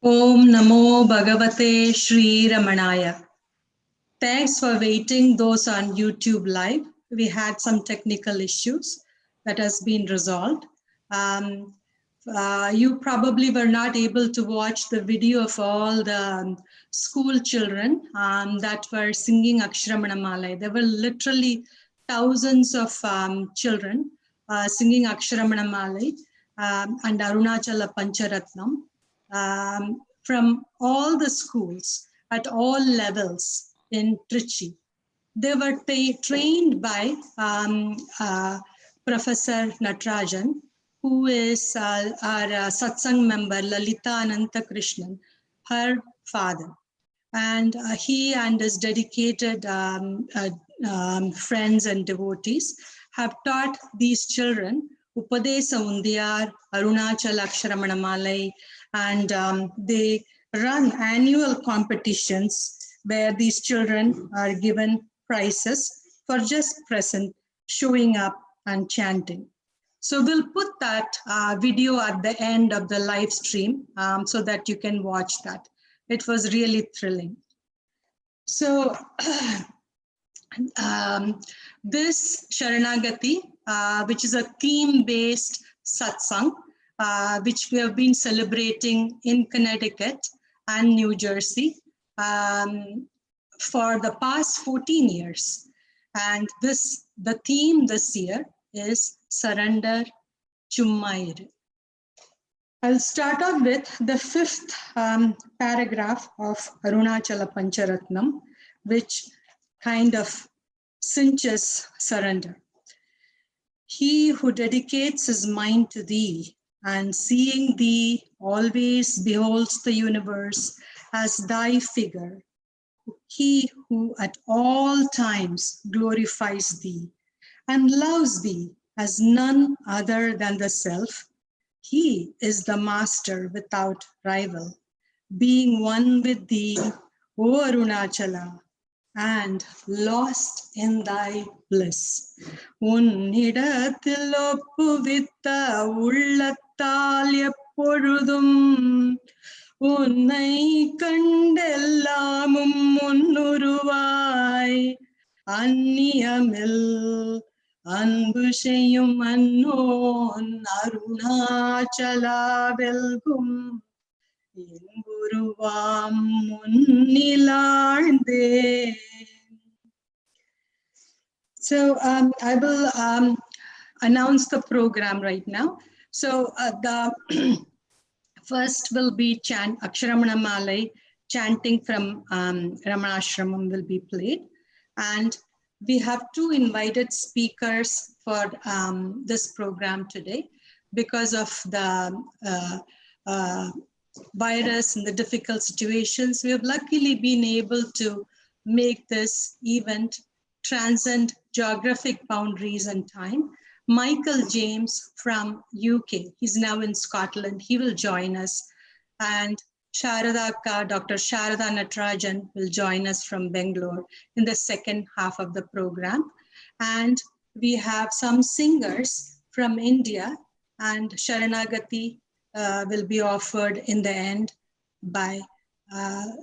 Om Namo Bhagavate Sri Ramanaya. Thanks for waiting, those on YouTube Live. We had some technical issues that has been resolved. You probably were not able to watch the video of all the school children that were singing Aksharamanamala. There were literally thousands of children singing Aksharamanamala and Arunachala Pancharatnam from all the schools at all levels in Trichy. They were trained by Professor Natarajan, who is our Satsang member, Lalita Ananta Krishnan, her father. And he and his dedicated friends and devotees have taught these children Upadesa Undiyar, Arunachala Aksharamanamala, and they run annual competitions where these children are given prizes for just present, showing up and chanting. So we'll put that video at the end of the live stream so that you can watch that. It was really thrilling. So this Saranagathi, which is a theme-based satsang, which we have been celebrating in Connecticut and New Jersey for the past 14 years. And the theme this year is Surrender Chummayir. I'll start off with the 5th paragraph of Arunachala Pancharatnam, which kind of cinches surrender. He who dedicates his mind to thee and seeing thee always beholds the universe as thy figure. He who at all times glorifies thee and loves thee as none other than the self, he is the master without rival, being one with thee, O Arunachala, and lost in thy bliss. Unnidathil oppuvitta ullathal eppozhudum உன்னை கண்டெல்லாமும் முன்னுருவாய் அந்நியமில் அன்பு செய்யும் அன்னோன் அருணாச்சலா வெல்கும் என்புருவாம் முன்னிலாழ்ந்தே. So I will announce the program right now. So the first will be Aksharamanamala, chanting from Ramanashramam will be played. And we have 2 invited speakers for this program today because of the virus and the difficult situations. We have luckily been able to make this event transcend geographic boundaries and time. Michael James from UK, he's now in Scotland, he will join us. And Dr. Sharada Natarajan will join us from Bangalore in the second half of the program. And we have some singers from India, and Saranagathi will be offered in the end by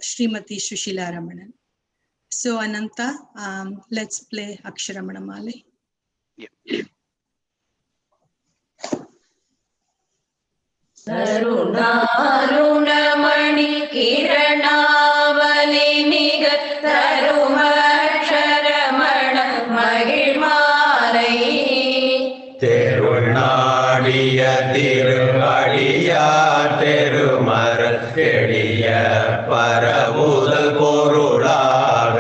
Srimati Shushila Ramanan. So Ananta, let's play Aksharamanamala. Yeah. தருணாருணமணி கிரணாவலி நிக தருமக்ஷரமண மகிழ்மாலை தெருநாடிய திருவடியார் தெருமரல் எளிய பரவுதல் பொருளாக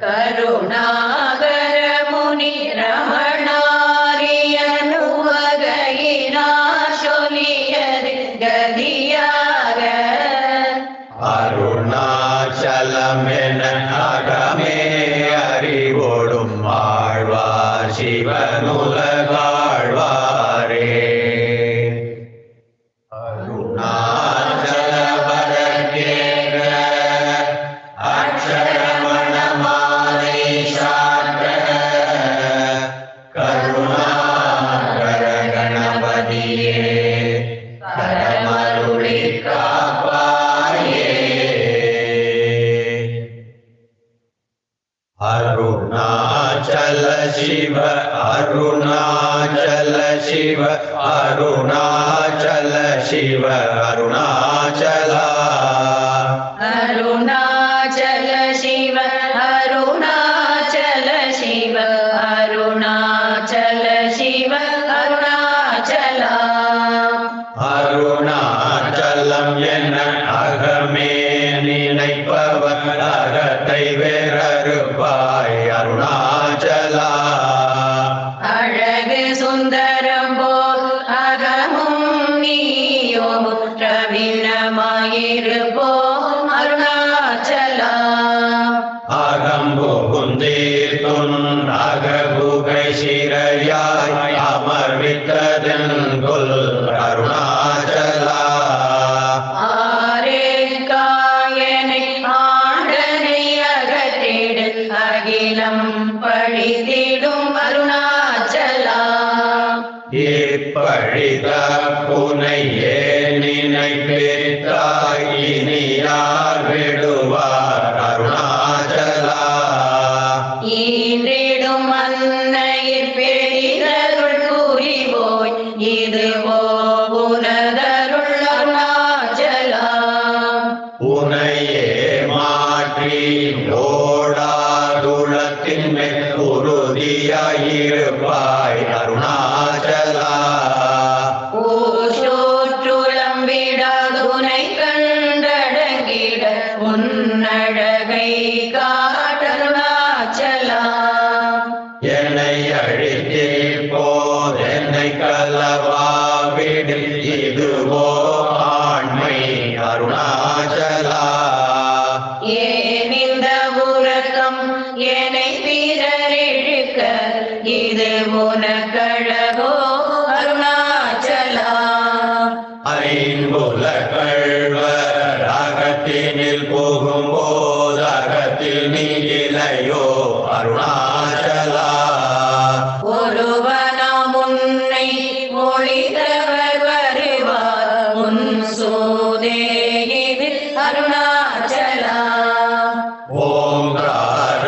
கருணாகர முனி ரமணாரியனு வகையினார் சொல்லியது கதியாக அருணாச்சலமென அகமே அறிவோடும் ஆழ்வார் சிவனுலகாழ்வாரே அருணாச்சல வரக்கே அருணாச்சல சிவ அருணாச்சல சிவ அருணாச்சலா அருணாச்சல சிவ அருணாச்சல சிவ அருணாச்சல சிவ அருணாச்சலா அருணாச்சலம் என அகமே நினைப்பவர் அகத்தை வேறறுப்பாய் அருணாச்சலா அழகு சுந்தரம் போல் அகமும் நீயும் பிரவீணமாயிருப்போம் அருணாச்சலா அகம்புகுந்தீர்த்துன் அகபுகை சிறையாய் அமர்வித்ததன் கொல் அருணாச்சலா ஆரேற்காயனை ஆண்டனை அகற்றிடு அகிலம் பழித்திடும் அருணாச்சலா இப்பழித புனையே நினைப்பித்தாய் இனி யார் விடுவார் அருணாச்சலா ஈன்றிடும் அன்னையிற் பெரிதருள் புரிவோய் இதுவோ உனதருள் அருணாச்சலா உனையே மாற்றி ஓடாதுளத்தின் மேல் உறுதியாயிருப்பாய் அருணாச்சலா ஊசோற்றுளம் விடாதுனை கண்டடங்கிட உன்னழகை காட்டருணாச்சலா என்னை அழித்தே போதென்னை கலவாவிடில் இதுவோ ஆண்மை அருணாச்சலா ஏன் இந்த உறக்கம் என்னை பிறரிழுக்க இது உனக்கழகோ அருணாச்சலா ஐம்புல கழ்வர் அகத்தினில் போகும்போது அகத்தில் நீலையோ அருணாச்சலா ஒருவனாம் உன்னை ஒளிதவர் வருவார் உன் சூதே இது அருணாச்சலா ஓங்கார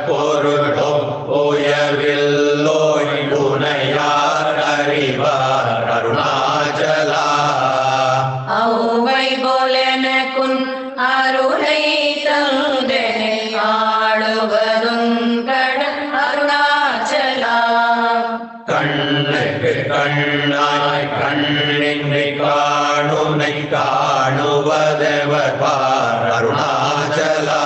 பொருளும் உயர்வில்லோய் உனையார் அறிவார் அருணாச்சலா ஔவை போலெனக்குன் அருளை தந்தனை ஆளுவதும் கடன் அருணாச்சலா கண்ணுக்கு கண்ணாய் கண்ணின்மை காணுனை காணுவதவர் பார் அருணாச்சலா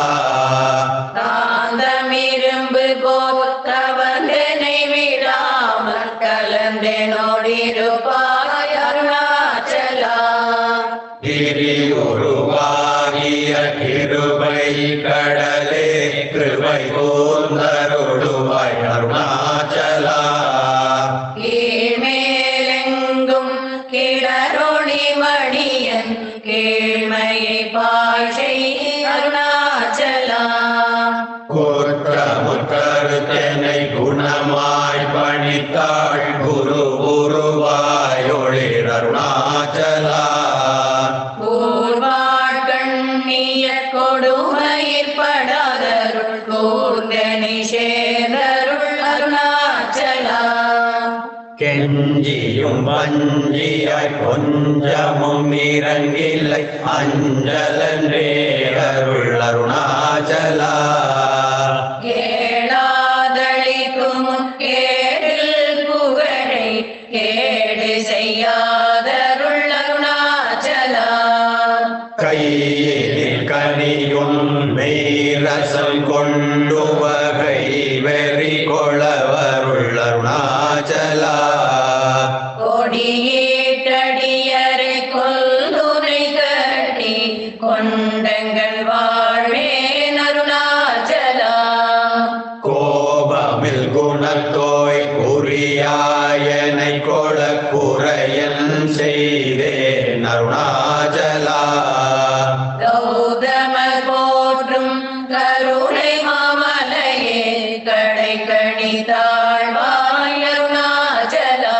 காந்தமிரும்பு கோத்தவந்தனை விடாமல் கலந்தனோடிருப்பாய் அருணாச்சலா கிரி உருவாகிய கிருபை கடலே கிருபை கூர்ந்தருளுவாய் அருணாச்சலா கீழ்மேலெங்கும் கிளரொளி மணியன் கீழ்மையை பாஷை அருணாச்சலா குற்றமுற்றருத்தனை குணமாய் பணித்தாள் குரு உருவாய் ஒளிர் அருணாச்சலா கூர்வாட்கண்ணிய கொடுமையிற் படாதருள் கூர்ந்தனை சேர்ந்தருள் அருணாச்சலா கெஞ்சியும் வஞ்சியாய் கொஞ்சமும் இறங்கில்லை அஞ்சலன்றே அருள் அருணாச்சலா கேளாதளிக்கும் கேடில் புகழை கேடு செய்யாதருள் அருணாச்சலா கையில் கனியும் மெய்ரசம் கொண்டு வகை வெறி கொளவருள் அருணாச்சலா கொடியேட்டடியரை கொல்லுரை கட்டி கொண்டங்கள் வாழ்வேன் அருணாச்சலா கோபமில் குணத்தோய் குறியாயனை கொள குறையன் செய்தேன் அருணாச்சலா கௌதமர் போற்றும் கருணை மாமலையே கடை கணிதாழ்வாய் அருணாச்சலா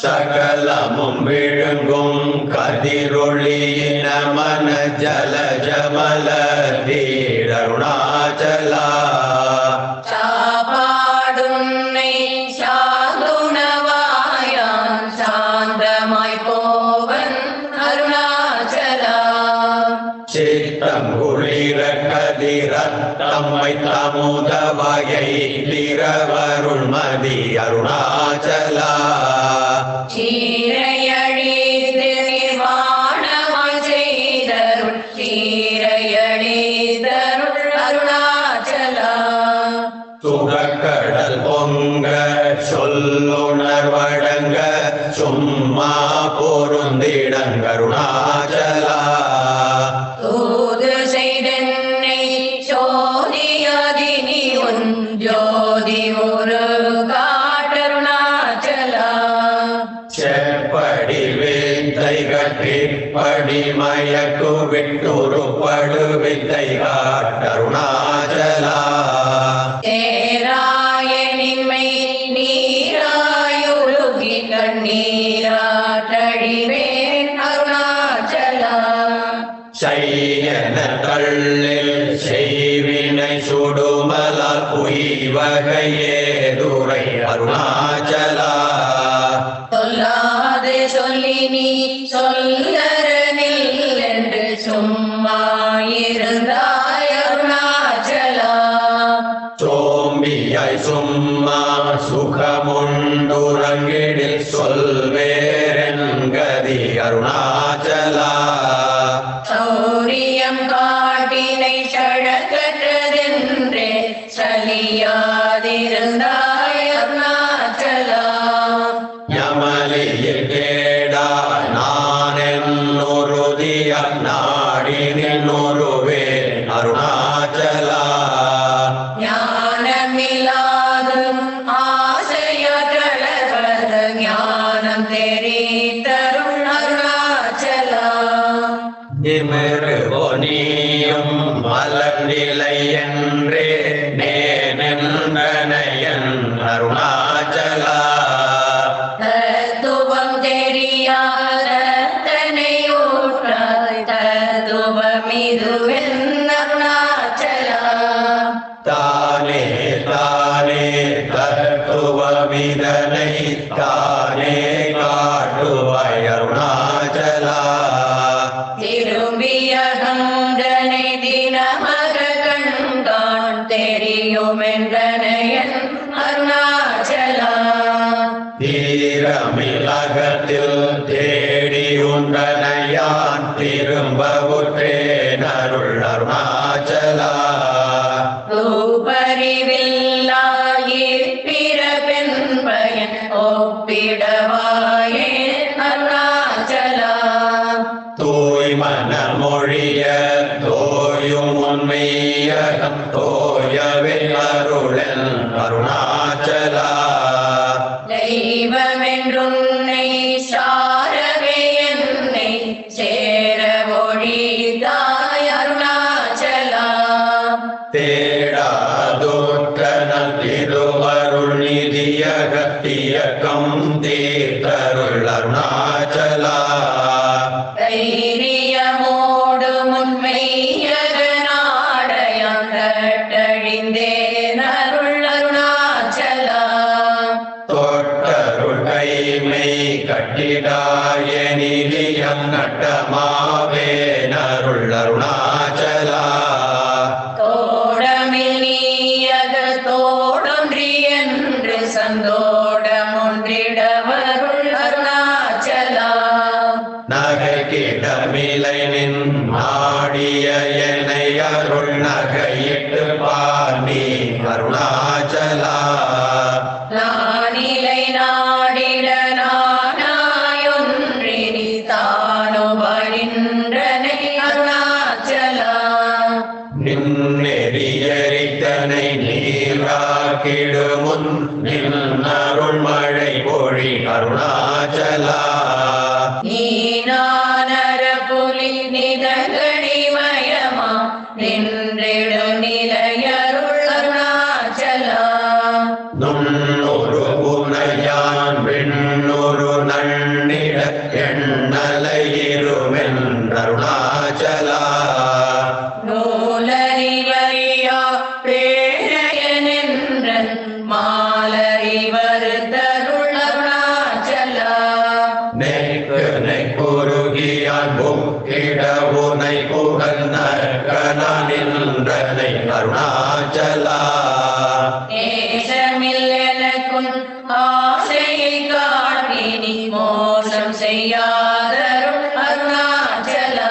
சகலமும் விழுங்கும் கதிரொளியின மன ஜல ஜமல தீர் அருணாச்சலா சாப்பாடுன்னை சாதுண தம்மை தமுத வகை திரவருள்மதி அருணாச்சலா சீரையழித்து நிர்வாணமாய் செய்தருள் சீரையழித்தருள் அருணாச்சலா சுகக்கடல் பொங்க சொல்லுணர்வடங்க சும்மா பொருந்திடங்கருணாச்சலா தூது செய்தென்னை சோதியாதி நீ உன் ஜோதி ஒரு காட்டருணாச்சலா செப்படி வித்தை கட்டி படி மயக்கு விட்டுரு படு வித்தை காட்டருணாச்சலா தேராயனின்மை நீராயுருகி கண்ணீராட்டழிவேன் அருணாச்சலா செய்யன கள்ளில் செய்வினை சுடுமலால் உய்வகையே துரை அருணாச்சலா சொல்லாது சொல்லி நீ சொல்லரனில் என்று சும்மா இருந்தாய் அருணாச்சலா சோம்பியாய் சும்மா சுகமுண்டுறங்கிடில் சொல்வேரங்கதி அருணாச்சலா சௌரியம் காட்டினை சழக்கற்றதென்றே சலியாதிருந்தாய் அருணாச்சலா யமலியில் கேடா நான் என்னுருதிய நாடி நின்னுருவே அருணாச்சலா ஞானமில்லாதும் ஆசையற்றளவர ஞானம் தெரித்தருள் அருணாச்சலா இமிரு பொனியும் மலர்நிலை என்றே நேனென்றனையன் அருணாச்சலா தத்துவம் தெரியாத தனை ஊற்றாய் தத்துவமிதுவென் அருணாச்சலா தானே தானே தத்துவமிதனை தானே காட்டுவாய் அருணாச்சலா திரும்பிய கந்தனை தினமக கண்கான் தெரியுமென்றனையன் அருணாச்சலா தீரமிலகத்தில் தேடி உண்டனையான் திரும்பவுற்றேன் அருள் அருணாச்சலா ரூபறிவில்லாயிற்பிறப்பென் பயன் ஒப்பிடவாயே அருணாச்சலா தூய்மன மொழிய தோயும் உண்மையகம் தோயவே அருளன் அருணாச்சலா தெய்வமென்றுன்னை சாரவே என்னை சேர ஒழித்தாய் அருணாச்சலா தேடாதோற்றனல் திருவருள் நிதியகத்தியக்கம் தீர்த்தருள் அருணாச்சலா தைரியமோடு முன்மையகனாடையான் தட்டழிந்தேன் அருள் அருணாச்சலா தொட்டருள் கைமை கட்டிடாய நிதியம் நட்டமாவேன் அருள் அருணாச்சலா தோடமில் நீயக தோடொன்றி என்று சந்தோடமொன்றிடவருள் அருணாச்சலா நகைக்கிடமிலை நின் நாடிய என்னை அருள் நகையிட்டு பாண்டி அருணாச்சலா நானிலை நாடிட நானாயொன்றினி தானுபரின்றனை அருணாச்சலா நின்னெறியரித்தனை நீராக்கிடுமுன் நின்னருள் மழை பொழி அருணாச்சலா நீனானர புலி நிதகணிமயமா நின்றிடும் நிலையருள் அருணாச்சலா நுண்ணொரு புனையான் விண்ணொரு நன்னிட எண்ணலையிருமென் அருணாச்சலா நூலறிவறியா பேழையனென்றன் மாலறிவருதருள் அருணாச்சலா நெக்கு நெக்குருகியான் புக்கிட உனை புகழ்ந்த கனின்றனை அருணாச்சலா. நேசமில் எனக்கும் ஆசையை காட்டினி மோசம் செய்யாதருள் அருணாச்சலா.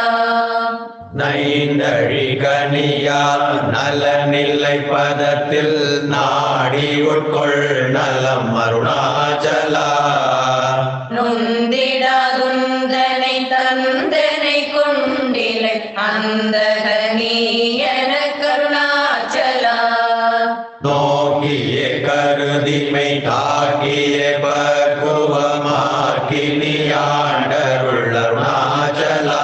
நைந்தழி கனியால் நலனில்லை பதத்தில் நாடி உட்கொள் நலம் அருணாச்சலா. நொந்திடாதுந்தனை தந்தனை கொண்டிலை அந்தக நீ என கருணாச்சலா. நோக்கிய கருதிமை தாக்கிய பக்குவமாக்கினி ஆண்டருள் அருணாச்சலா.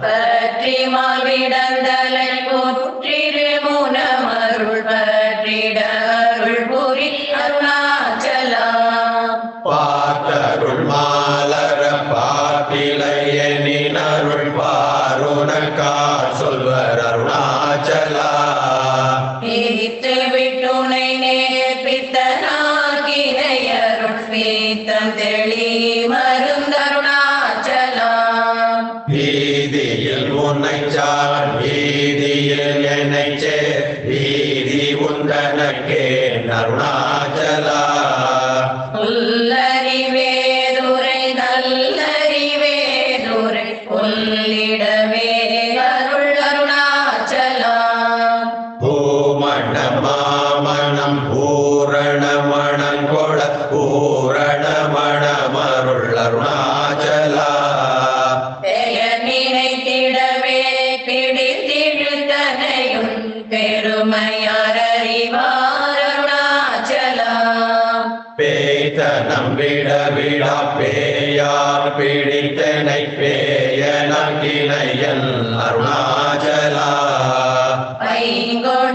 பற்றி மாவிடந்தலை போற்றிரு முனமருள் பற்றிட அருள் புரி அருணாச்சலா. பார்த்தருள் மாலர பாட்டிலையனின் அருள் பாருனக்கார் சொல்வர் அருணாச்சலா. ஈத்து விட்டுனை நேர்பித்தனாகினை அருள் பீத்தம் தெளி மருந்தருணாச்சலா. வீதியில் உன்னை சார் வீதியில் என்னை சேர் வீதி உந்தனக்கே அருணாச்சலா. உள்ளறிவேதுரை நல்லறிவேதுரை கொள்ளிடவே அருள் அருணாச்சலா. பூமண மாமணம் பூரண மணங்கொள பூரண மணமருள் அருணாச்சலா. பெயர் நினைத்திடவே பிடித்திழுத்தனையும் பெருமையார் அறிவார் அருணாச்சலா. பேய்த்தனம் விட விடா பேயார் பிடித்தனை பேயனக்கினையன் அருணாச்சலா.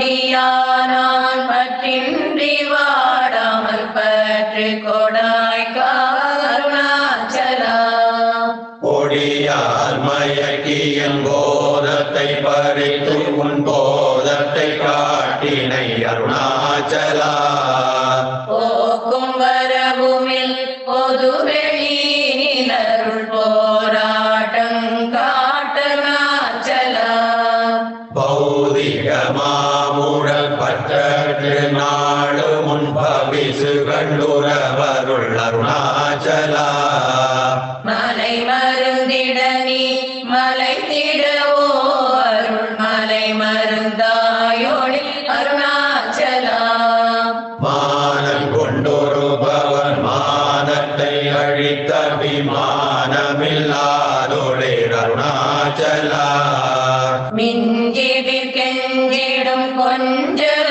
ஐங்கொடியானான் பற்றின்றி வாடாமல் பற்று கொடாய் அருணாச்சலா. கொடியார் மயக்கியன் போதத்தை பறித்து உன் போதத்தை காட்டினை அருணாச்சலா. போக்கும் வரவுமில் பொது வெளியினருள் போராட்டம் காட்டருணாச்சலா. பௌதிக மாமுழல் பற்று நாடு முன் பவிசு கண்டுரவருள் அருணாச்சலா. மலை மருந்திட நீ மலை திடவோ அருள் மலை மருந்தாயோடி அருணாச்சலா. மானம் கொண்டொருபவன் மானத்தை அழித்த விமானமில்லாதொளே அருணாச்சலா. மிஞ்சிடில் கெஞ்சிடும் கொஞ்சறிவனியான்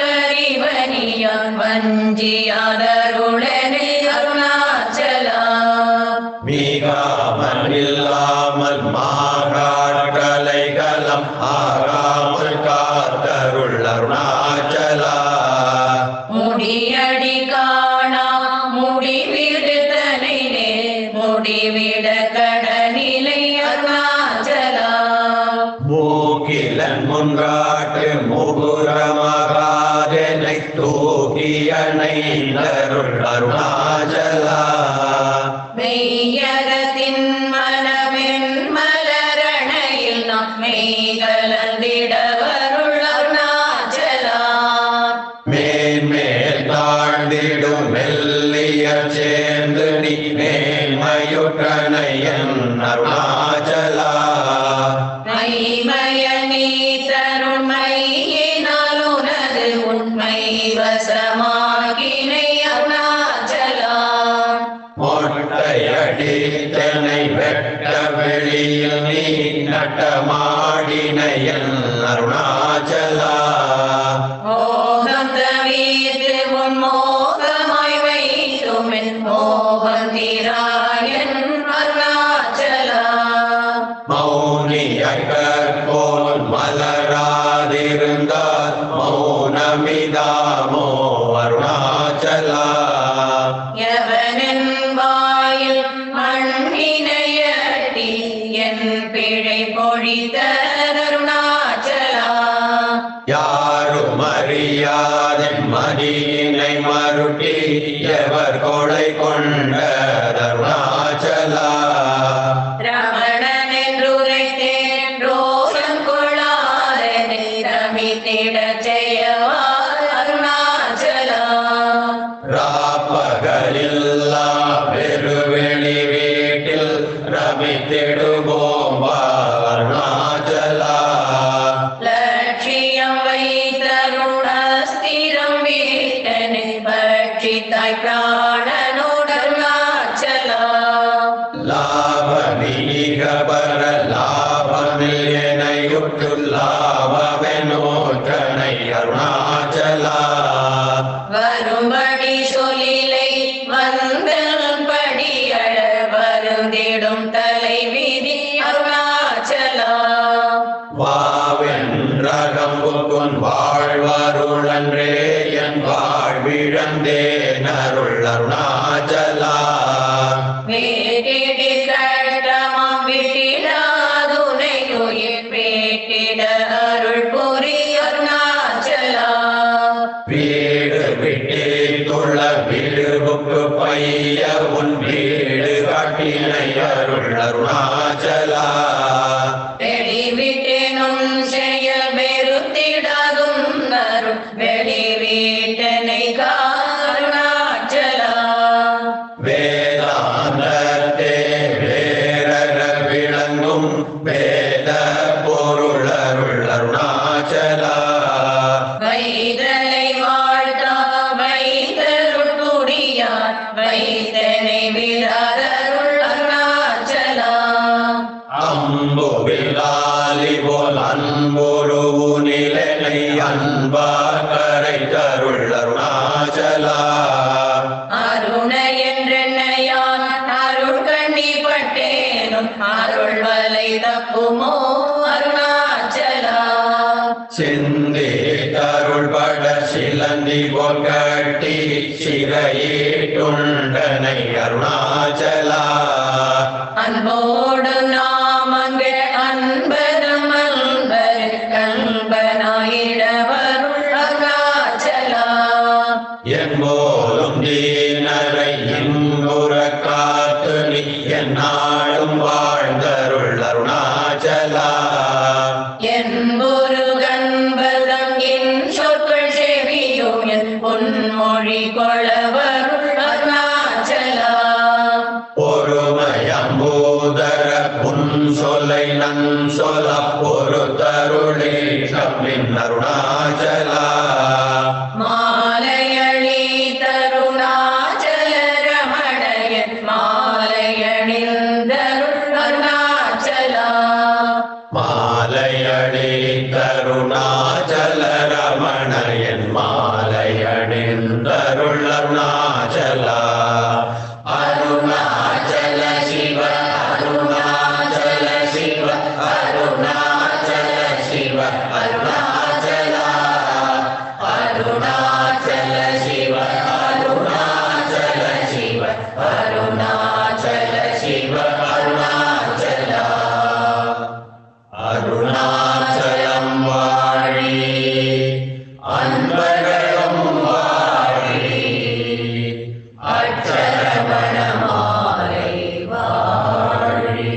வஞ்சியாதருளனே அருணாச்சலா. மீகாமல் இல்லாமல் மாகாட்கலைகலம் ஆகாமல் காத்தருள் அருணாச்சலா. முடியடி காணா முடிவிடுதனை முடிவிட கடனிலை அருணாச்சலா. மூக்கிலன் முன்காட்டு முகுரமகாதனை தூக்கியனை அருள் அருணாச்சலா. மெய்யகத்தின் மனமென் மலரணையில் நாம் மெய்கலந்திடவருள் அருணாச்சலா. மேன்மேல் தாழ்ந்திடும் மெல்லிய சேர்ந்து நீ மேன்மையுற்றனையன் அருணாச்சலா. மைமய நீ தருமையினால் உனது உண்மை வசமாகினை அருணாச்சலா. மொட்டையடித்தனை வெட்ட வெளியில் நீ நட்டமாடினையன் அருணாச்சலா. மோகம் தவிர்த்து உன் மோகமாய் வைத்துமென் மோகம் தீராயன் அருணாச்சலா. மௌனியை கற்போல் மலராதிருந்தால் மௌனமிதாமோ அருணாச்சலா. எவனின் வாயில் மண்ணினையட்டி என் பிழை பொழித்த அருணாச்சலா. யாரும் அறியாத மதியினை மருட்டி எவர் கொலை கொண்ட அருணாச்சலா. ரமணன் என்றுரைத்தேன் ரோஷம் கொள்ளாதனை தமித்திட வந்திடும் தலைவிதி அருணாச்சலா வாவென்றகம்புக்குன் வாழ்வருளன்றே என் வாழ்விழந்தேன் அருள் அருணாச்சலா வேட்டிடி கட்டமாம் விட்டிடாதுனையுயிர் வேட்டிட அருள் புரி அருணாச்சலா வீடு விட்டேத்துள்ள வீடுபுக்கு பைய உன் வீடு காட்டினை அருள் அருணாச்சலா வெளி விட்டேனும் செயல் வெறுத்திடாதும் அருள் வெளி வீட்டனை அருணாச்சலா வேதாந்தத்தே வேரற விளங்கும் வேத பொருள் அருள் அருணாச்சலா வைதலை வாழ்த்தா வைதருள் குடியார் வைதனை விடாதருள் அருணாச்சலா அம்புவிலாலி போல் அன்புருவு நிலை அன்பா கரை தருள் அருணாச்சலா அருண என்றென்னையான் அருள் கண்டிப்பட்டேனும் அருள் வலை தப்புமோ அருணாச்சலா சிந்தி தருள் பட சிலந்தி போல் கட்டி சிறையீட்டுண்டனை அருணாச்சலா அன்போடு நாம் அங்கே அன்பரும் அன்பர் கண்பனாயிடவருள் அருணாச்சலா என்போலும் தீனரை இன்புற காத்து நீ என்னாலும் வாழ்ந்தருள் அருணாச்சலா என்பொரு கண்பதம் என் சொற்கள் செவியும் என் பொன்மொழி கொளவருள் அருணாச்சலா பொறுமையம்பூதர புன் சொல்லை நன் சொல்ல பொறு தருளே கம்மின் அருணாச்சலா மாலையணி தருணாச்சல ரமணயன் மாலையணிந்தருள் அருணாச்சலா மாலையணி கருணாச்சல ரமணயன் மாலையணிந்தருள் அருணாச்சலா அருணாச்சல சிவ அருணாச்சல சிவ அருணாச்சல சிவ அருணாச்சலா அருணாச்சல சிவ அருணாச்சல சிவ அருணாச்சல சிவ அருணாச்சலா அருணாச்சலம் வாழி அன்பர்களும் வாழி அச்சரவணமாலை வாழி.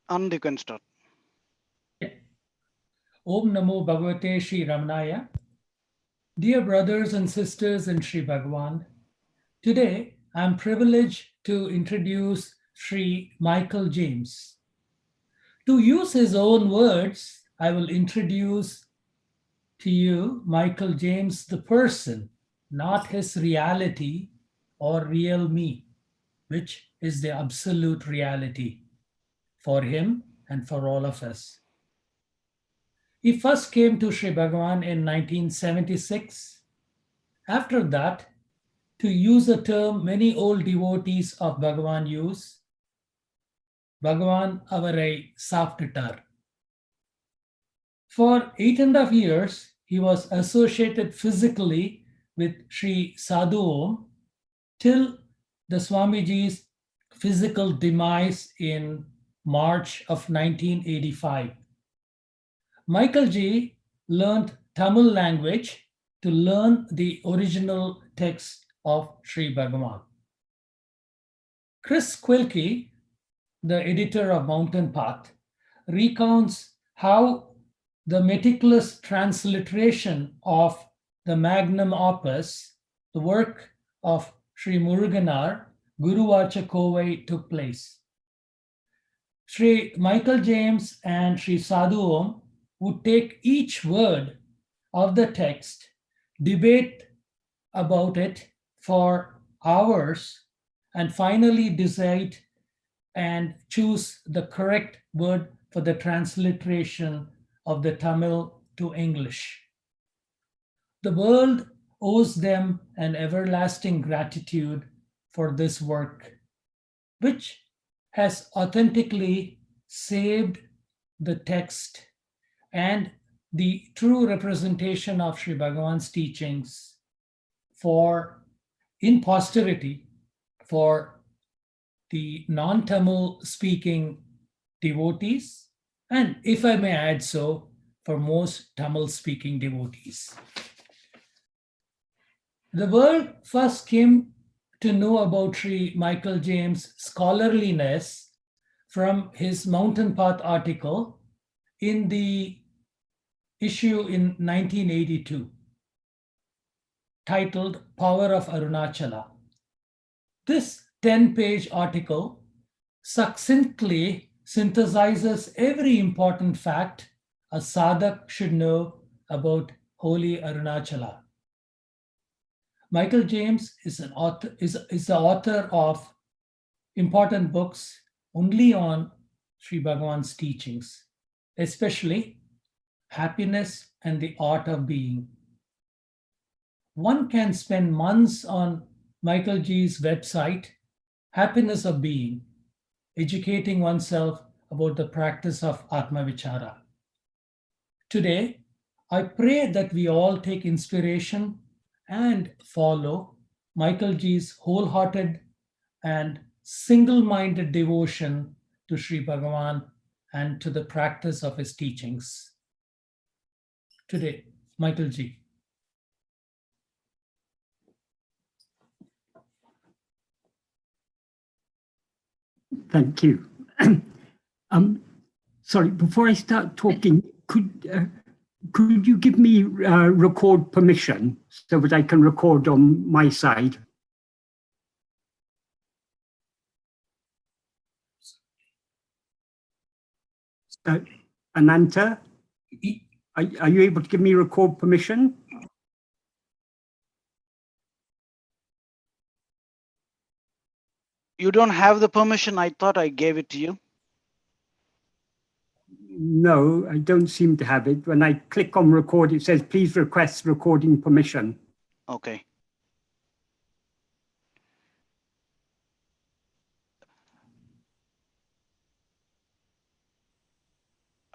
And you can start. Om Namo Bhagavate Shri Ramanaya. Dear brothers and sisters in Shri Bhagavan, today I'm privileged to introduce Shri Michael James. To use his own words, I will introduce to you Michael James the person, not his reality or real me, which is the absolute reality for him and for all of us. He first came to Sri Bhagavan in 1976. After that, to use a term many old devotees of Bhagavan use, Bhagavan avarai saaftitar. For 8.5 years, he was associated physically with Sri Sadhu Om till the Swamiji's physical demise in March of 1985. Michael G learned Tamil language to learn the original text of Sri Bhagavan. Chris Quilke, the editor of Mountain Path, recounts how the meticulous transliteration of the magnum opus, the work of Sri Muruganar, Guruvacha Kovai, took place. Sri Michael James and Sri Sadhu Om would take each word of the text, debate about it for hours, and finally decide and choose the correct word for the transliteration of the Tamil to English. The world owes them an everlasting gratitude for this work, which has authentically saved the text and the true representation of Sri Bhagavan's teachings in posterity for the non-Tamil speaking devotees, and if I may add so, for most Tamil speaking devotees. The world first came to know about Sri Michael James' scholarliness from his Mountain Path article in the issue in 1982, titled Power of Arunachala. This 10-page article succinctly synthesizes every important fact a sadhak should know about holy Arunachala. Michael James is the author of important books only on Sri Bhagavan's teachings, especially Happiness and the Art of Being. One can spend months on Michael G's website, Happiness of Being, educating oneself about the practice of Atma Vichara. Today, I pray that we all take inspiration and follow Michael G's wholehearted and single-minded devotion to Sri Bhagavan and to the practice of his teachings. Today, Michael G. Thank you. Sorry, before I start talking, could you give me record permission so that I can record on my side? Ananta, are you able to give me record permission? You don't have the permission. I thought I gave it to you. No, I don't seem to have it. When I click on record, it says, please request recording permission. Okay.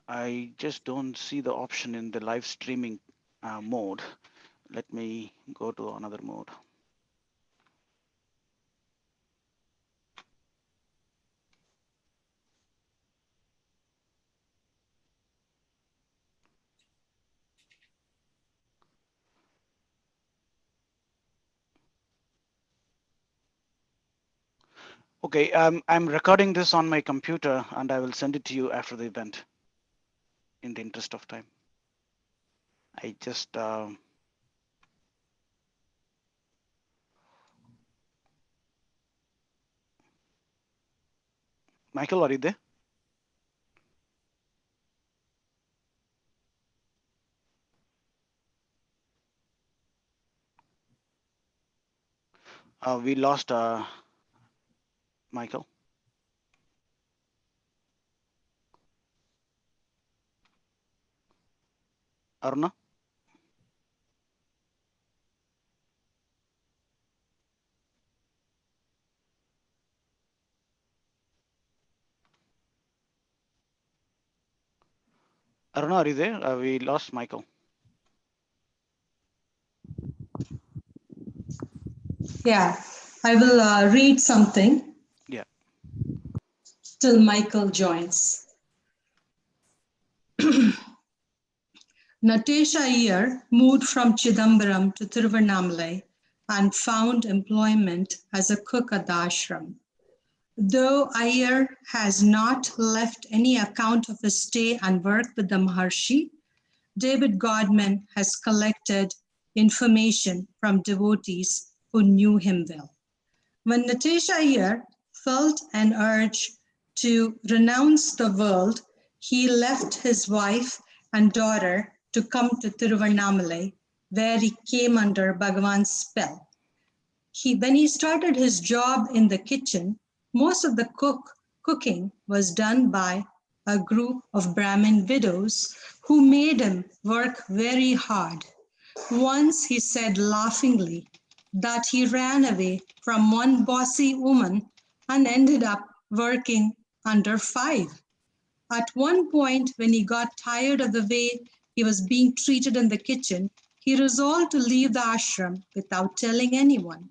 I just don't see the option in the live streaming mode. Let me go to another mode. Okay, I'm recording this on my computer and I will send it to you after the event in the interest of time. I just Michael, are you there? We lost Michael. Aruna? Aruna, are you there? We lost Michael. Yeah, I will read something. Yeah. Till Michael joins. Natesha Iyer moved from Chidambaram to Tiruvannamalai and found employment as a cook at the ashram. Though Iyer has not left any account of his stay and work with the Maharshi, David Godman has collected information from devotees who knew him well. When Natesha Iyer felt an urge to renounce the world, he left his wife and daughter to come to Tiruvannamalai, where he came under Bhagavan's spell. When he started his job in the kitchen, most of the cooking was done by a group of Brahmin widows who made him work very hard. Once he said laughingly that he ran away from one bossy woman and ended up working under 5. At one point, when he got tired of the way he was being treated in the kitchen, he resolved to leave the ashram without telling anyone.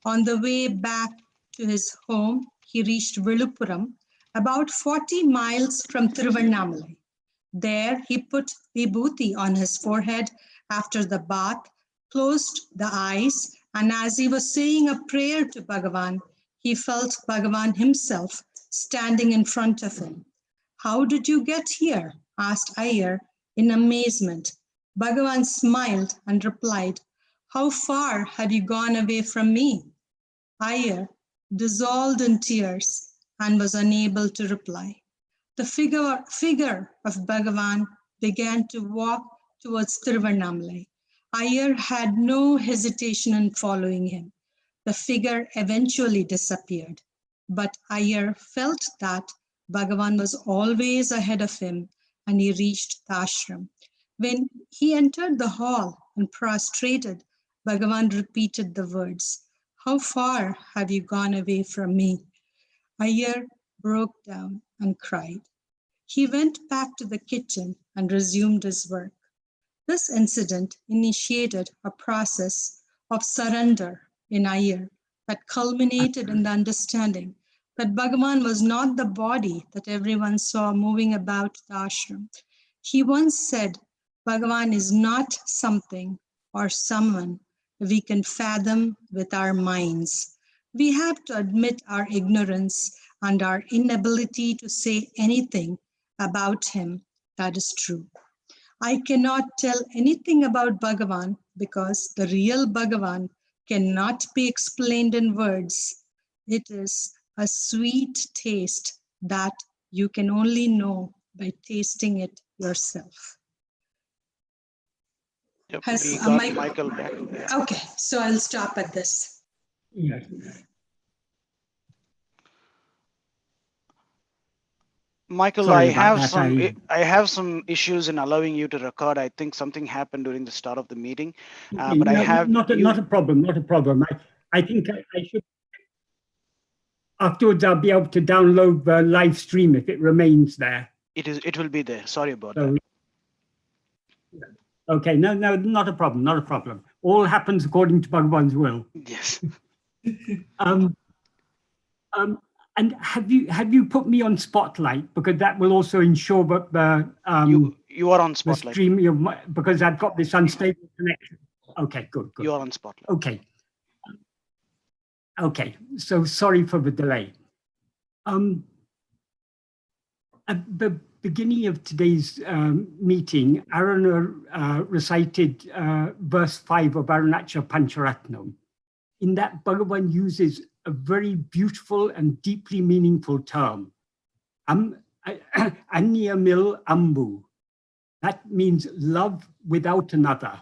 On the way back to his home, he reached Viluppuram, about 40 miles from Tiruvannamalai. There, he put vibhuti on his forehead after the bath, closed the eyes, and as he was saying a prayer to Bhagavan, he felt Bhagavan himself standing in front of him. "How did you get here?" asked Iyer in amazement. Bhagavan smiled and replied, "How far have you gone away from me?" Iyer dissolved in tears and was unable to reply. The figure of Bhagavan began to walk towards Tiruvannamalai. Iyer had no hesitation in following him. The figure eventually disappeared, but Iyer felt that Bhagavan was always ahead of him, and he reached the ashram. When he entered the hall and prostrated, Bhagavan repeated the words, "How far have you gone away from me?" Iyer broke down and cried. He went back to the kitchen and resumed his work. This incident initiated a process of surrender in Iyer that culminated in the understanding that Bhagavan was not the body that everyone saw moving about the ashram. He once said, "Bhagavan is not something or someone we can fathom with our minds. We have to admit our ignorance and our inability to say anything about him that is true. I cannot tell anything about Bhagavan because the real Bhagavan cannot be explained in words. It is a sweet taste that you can only know by tasting it yourself." Yep, Has we got Michael? Michael back. Yeah. Okay, so I'll stop at this. Yes. Michael, Sorry about that. I have some issues in allowing you to record. I think something happened during the start of the meeting, Okay, but I no, have not a problem. Not a problem. I think I should. Afterwards, I'll be able to download the live stream if it remains there. It will be there. Sorry about So, that. okay, no, not a problem. Not a problem. All happens according to Bhagavan's will. Yes. And have you put me on Spotlight, because that will also ensure that the you are on the Spotlight. stream, because I've got this unstable connection. Okay, good. You are on Spotlight. Okay. So sorry for the delay. At the beginning of today's meeting, Aruna recited verse 5 of Arunacha Pancharatnam. In that, Bhagavan uses a very beautiful and deeply meaningful term, Anyamil Ambu. That means love without another.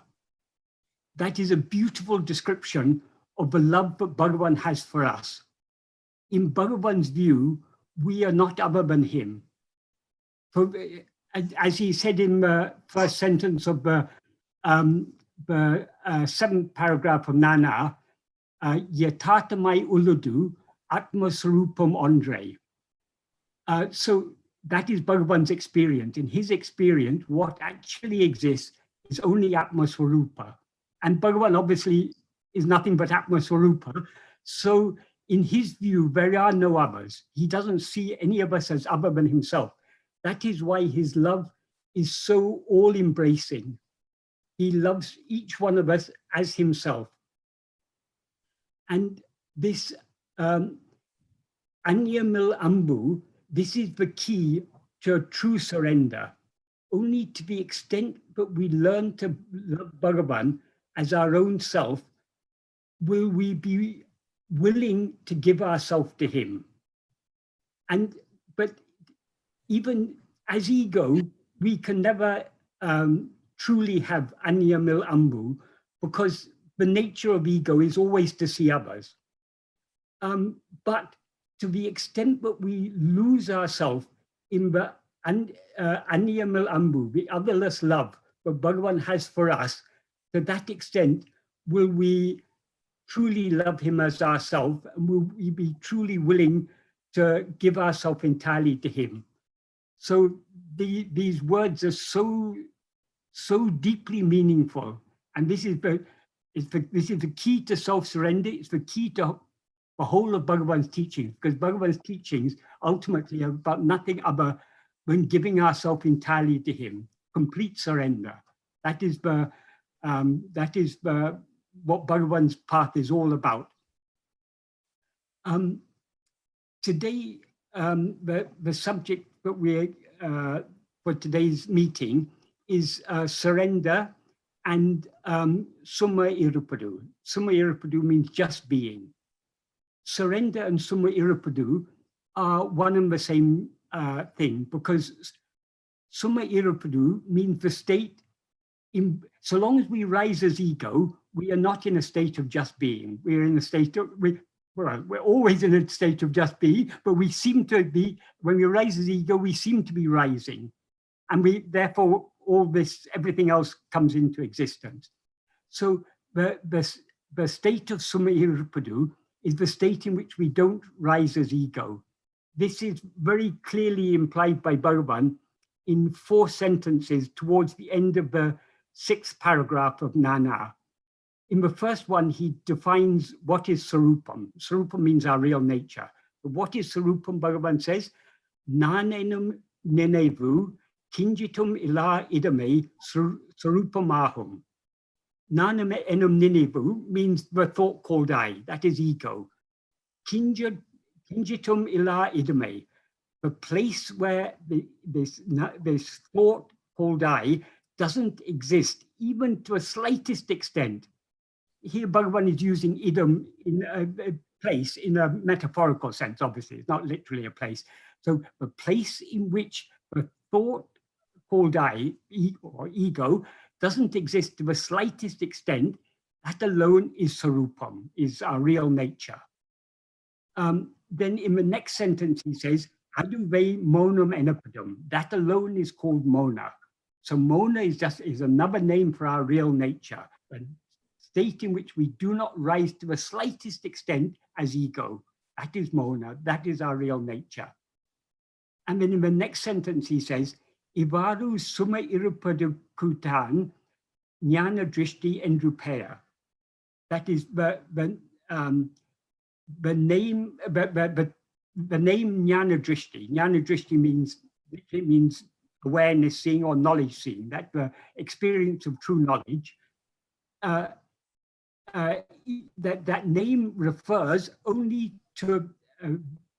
That is a beautiful description of the love that Bhagavan has for us. In Bhagavan's view, we are not other than him. For, as he said in the first sentence of the 7th paragraph of Nana, Yatatamai Uludu Atmasarupam Andre. So that is Bhagavan's experience. In his experience, what actually exists is only Atmaswarupa. And Bhagavan obviously is nothing but Atmaswarupa. So in his view, there are no others. He doesn't see any of us as other than himself. That is why his love is so all-embracing. He loves each one of us as himself. And this Anyamil Ambu, this is the key to a true surrender. Only to the extent that we learn to love Bhagavan as our own self, will we be willing to give ourselves to him. But even as ego, we can never truly have Anyamil Ambu, because the nature of ego is always to see others. But to the extent that we lose ourselves in the Anyamil Ambu, the otherless love that Bhagavan has for us, to that extent will we truly love him as ourselves, and will we be truly willing to give ourselves entirely to him. So these words are so deeply meaningful, and this is the key to self-surrender. It's the key to the whole of Bhagavan's teachings, because Bhagavan's teachings ultimately are about nothing other than giving ourselves entirely to him, complete surrender. That is what Bhagavan's path is all about. Today, the subject that we're for today's meeting is surrender and Summa Irupadu. Summa Irupadu means just being. Surrender and Summa Irupadu are one and the same thing, because Summa Irupadu means the state in, so long as we rise as ego, we are not in a state of just being. We're in a state of, we're always in a state of just being, but we seem to be, when we rise as ego, we seem to be rising. And we, therefore, all this, everything else comes into existence. So the state of Summa Irupadu is the state in which we don't rise as ego. This is very clearly implied by Bhagavan in 4 sentences towards the end of the 6th paragraph of Nana. In the first one, he defines what is Sarupam. Sarupam means our real nature. But what is Sarupam? Bhagavan says, Nanenum nenevu kinjitum ila idame sarupamahum. Nanam enum nenevu means the thought called I, that is ego. Kinjitum ila idame, the place where this thought called I doesn't exist, even to a slightest extent. Here Bhagavan is using idam in a place in a metaphorical sense, obviously, it's not literally a place. So the place in which the thought called I, or ego, doesn't exist to the slightest extent, that alone is Sarupam, is our real nature. Then in the next sentence he says, Aduve monam enapadum, that alone is called Mona. So Mona is another name for our real nature, a state in which we do not rise to the slightest extent as ego. That is Mona, that is our real nature. And then in the next sentence he says, Ivaru Summa Irupadu Kutan Jnana Drishti Endrupaya. That is the name Jnana Drishti. Jnana Drishti means awareness seeing or knowledge seeing, that the experience of true knowledge. That name refers only to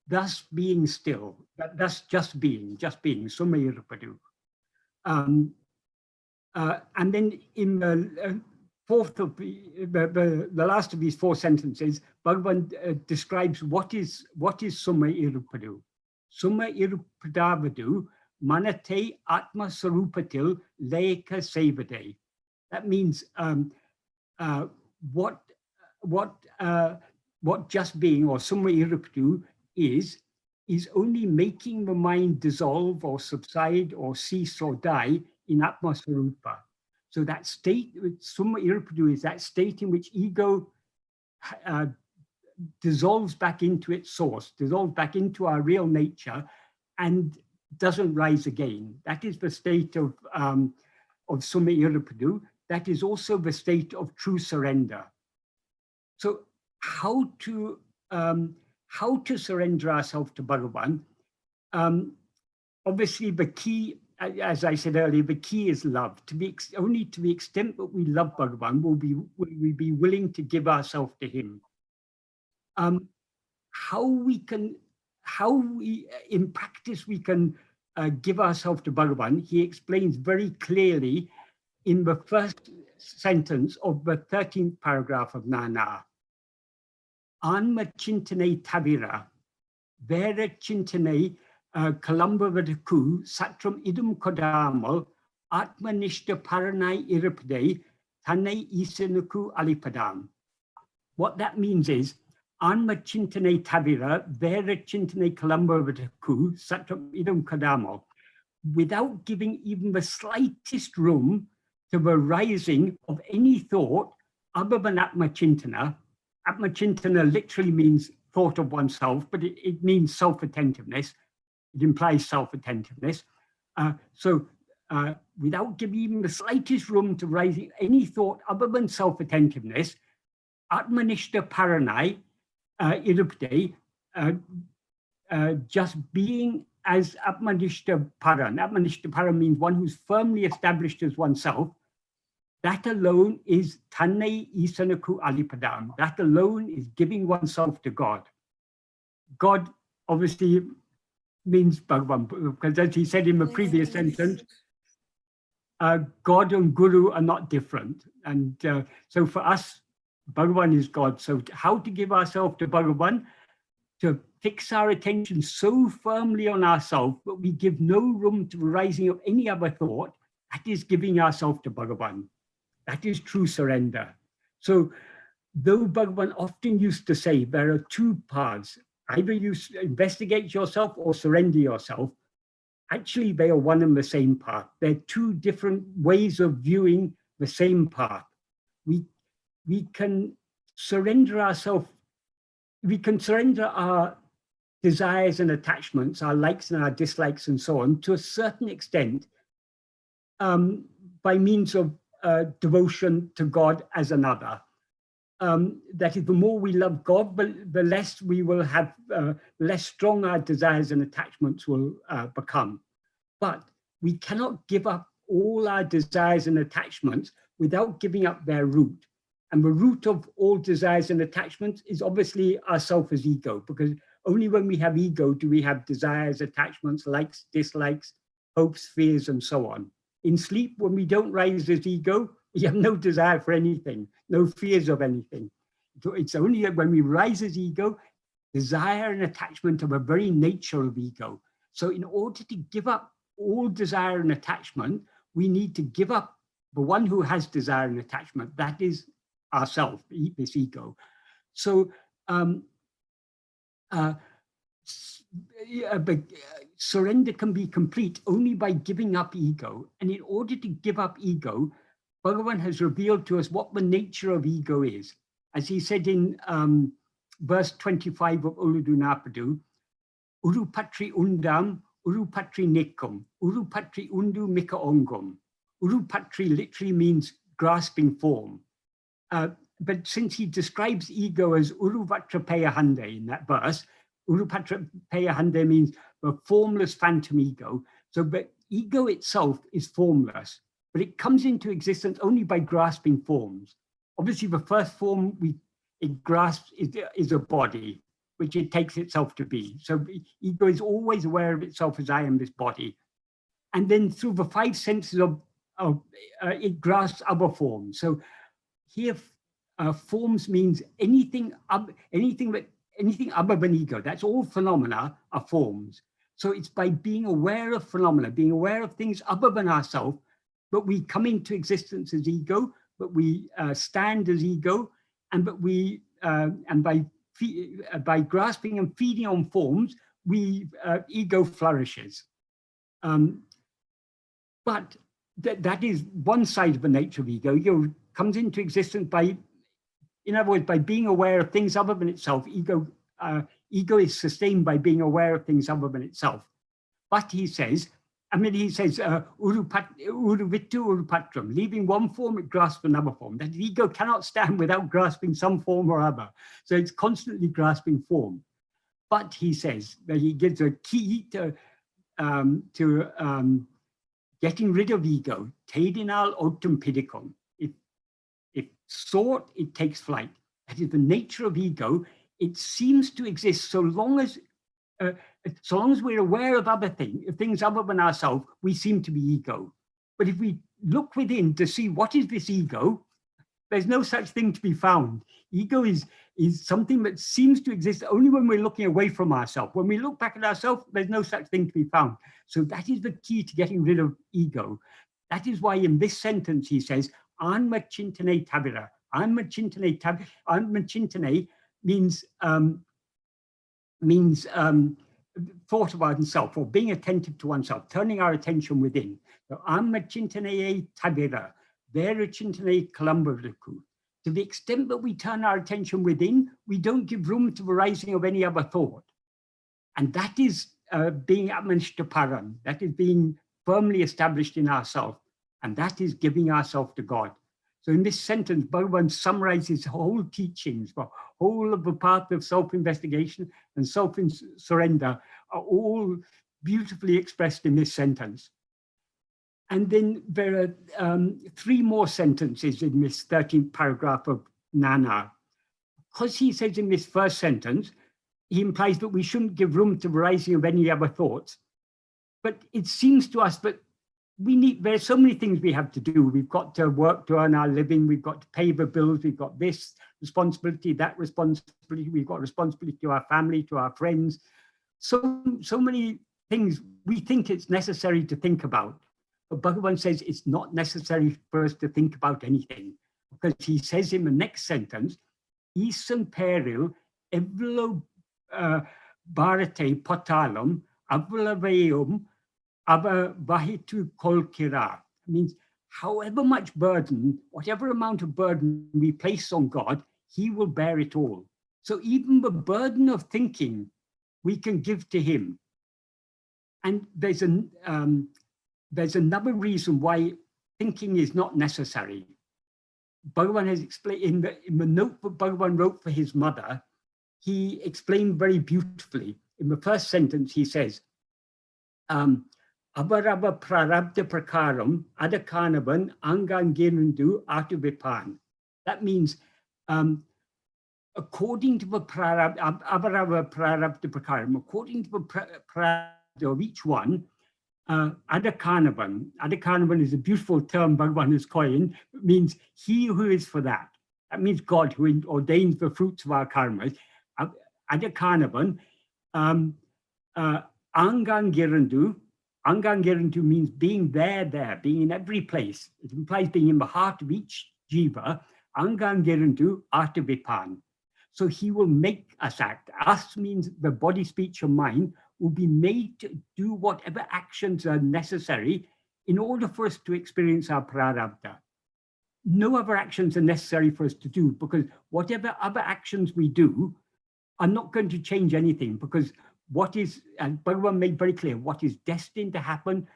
thus being still, thus just being, Summa Irupadu. And then in the fourth of the last of these 4 sentences, Bhagavan describes what is Summa Irupadu. Summa Irupadavadu manate atma sarupatil leka sevade. That means what just being, or Summa Irupadu, is only making the mind dissolve or subside or cease or die in Atma Sarupa. So that state, Summa Irupadu, is that state in which ego dissolves back into its source, dissolves back into our real nature, and doesn't rise again. That is the state of Summa Irupadu. That is also the state of true surrender. So how to surrender ourselves to Bhagavan? Obviously, the key, as I said earlier, the key is love. Only to the extent that we love Bhagavan will we be willing to give ourselves to him. How in practice we can give ourselves to Bhagavan, he explains very clearly in the first sentence of the 13th paragraph of Nana. Anma chintane tavira, vera chintane kalambavadaku satram idum kodamal Atmanishta Paranai Irupde Tanai Isanuku Alipadam. What that means is Anma Chintane Tavira, Vera Chintane Kalambavataku, Satram Idam Kadamo, without giving even the slightest room to the rising of any thought other than Atma Chintana. Atma Chintana literally means thought of oneself, but it means self-attentiveness. It implies self-attentiveness. Without giving even the slightest room to rising any thought other than self-attentiveness, Atmanishta Paranai Irupde, just being as Atmanishta Paran. Atmanishta Paran means one who's firmly established as oneself. That alone is Tanne Isanaku Alipadam. That alone is giving oneself to God. God obviously means Bhagavan, because as he said in the previous sentence, God and Guru are not different. And so for us, Bhagavan is God. So how to give ourselves to Bhagavan? To fix our attention so firmly on ourselves that we give no room to the rising of any other thought. That is giving ourselves to Bhagavan. That is true surrender. So though Bhagavan often used to say there are two paths, either you investigate yourself or surrender yourself, actually they are one and the same path. They're two different ways of viewing the same path. We can surrender ourselves, we can surrender our desires and attachments, our likes and our dislikes and so on, to a certain extent by means of devotion to God as another. That is, the more we love God, the less we will have, less strong our desires and attachments will become. But we cannot give up all our desires and attachments without giving up their root. And the root of all desires and attachments is obviously ourself as ego, because only when we have ego do we have desires, attachments, likes, dislikes, hopes, fears, and so on. In sleep, when we don't rise as ego, we have no desire for anything, no fears of anything. It's only when we rise as ego, desire and attachment are the very nature of ego. So in order to give up all desire and attachment, we need to give up the one who has desire and attachment. That is ourself, this ego. So surrender can be complete only by giving up ego. And in order to give up ego, Bhagavan has revealed to us what the nature of ego is. As he said in verse 25 of Uludunapadu, Urupatri undam, Urupatri nikum, Urupatri undu mika ongum. Urupatri literally means grasping form. But since he describes ego as Uruvatra Peyahande in that verse, Urupatra Peyahande means the formless phantom ego. So, but ego itself is formless, but it comes into existence only by grasping forms. Obviously, the first form it grasps is a body, which it takes itself to be. So ego is always aware of itself as I am this body. And then through the five senses it grasps other forms. So here, forms means anything other than ego. That's all phenomena are forms. So it's by being aware of phenomena, being aware of things other than ourselves, but we come into existence as ego, but we stand as ego, and by grasping and feeding on forms, ego flourishes. But that is one side of the nature of ego. Ego comes into existence by, in other words, by being aware of things other than itself. Ego is sustained by being aware of things other than itself. But he says, uruvittu urupatram, leaving one form, it grasps another form. That ego cannot stand without grasping some form or other. So it's constantly grasping form. But he says that he gives a key to getting rid of ego. Tedinal autem pidicum. If sought, it takes flight. That is the nature of ego. It seems to exist so long as we're aware of other things other than ourselves, we seem to be ego. But if we look within to see what is this ego, there's no such thing to be found. Ego is something that seems to exist only when we're looking away from ourselves. When we look back at ourselves, there's no such thing to be found. So that is the key to getting rid of ego. That is why in this sentence he says, Anma Chintane Tabira. Anma Chintane means thought about oneself, or being attentive to oneself, turning our attention within. So, Anma Chintane Tabira, Vera Chintane Kalambaraku. To the extent that we turn our attention within, we don't give room to the rising of any other thought. And that is being Atmanishtaparam, that is being firmly established in ourselves, and that is giving ourselves to God. So in this sentence, Bhagavan summarizes whole teachings, the whole of the path of self-investigation and self-surrender are all beautifully expressed in this sentence. And then there are 3 more sentences in this 13th paragraph of Nana. Because he says in this first sentence, he implies that we shouldn't give room to the rising of any other thoughts. But it seems to us that there's so many things we have to do. We've got to work to earn our living. We've got to pay the bills. We've got this responsibility, that responsibility. We've got responsibility to our family, to our friends. So many things we think it's necessary to think about. But Bhagavan says it's not necessary for us to think about anything, because he says in the next sentence, Isan peril evlo barate potalum avlaveum ava vahitu kolkira. Means however much burden, whatever amount of burden we place on God, he will bear it all. So even the burden of thinking, we can give to him. And there's another reason why thinking is not necessary. Bhagavan has explained in the note that Bhagavan wrote for his mother, he explained very beautifully. In the first sentence, he says, Avarava prarabdha prakaram adakanavan angangirundu atuvipan. That means, according to the avarava prarabdha prakaram, according to the prarabdha of each one, adakanavan. Adakanavan is a beautiful term Bhagavan has coined. It means he who is for that. That means God who ordains the fruits of our karmas. Adakanavan. Angangirandu. Angangirandu means being there, being in every place. It implies being in the heart of each jiva. Angangirandu artavipan. So he will make us act. Us means the body, speech, and mind will be made to do whatever actions are necessary in order for us to experience our prarabdha. No other actions are necessary for us to do, because whatever other actions we do are not going to change anything, because what is, and Bhagavan made very clear, what is destined to happen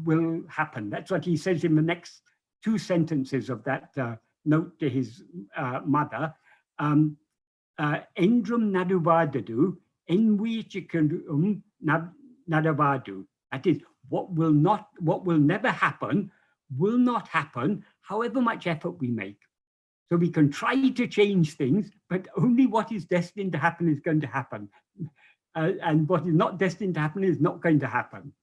will happen. That's what he says in the next 2 sentences of that note to his mother. Endrum naduvadadu, envichikandum nadavadu. That is, what will never happen, will not happen, however much effort we make. So we can try to change things, but only what is destined to happen is going to happen. And what is not destined to happen is not going to happen.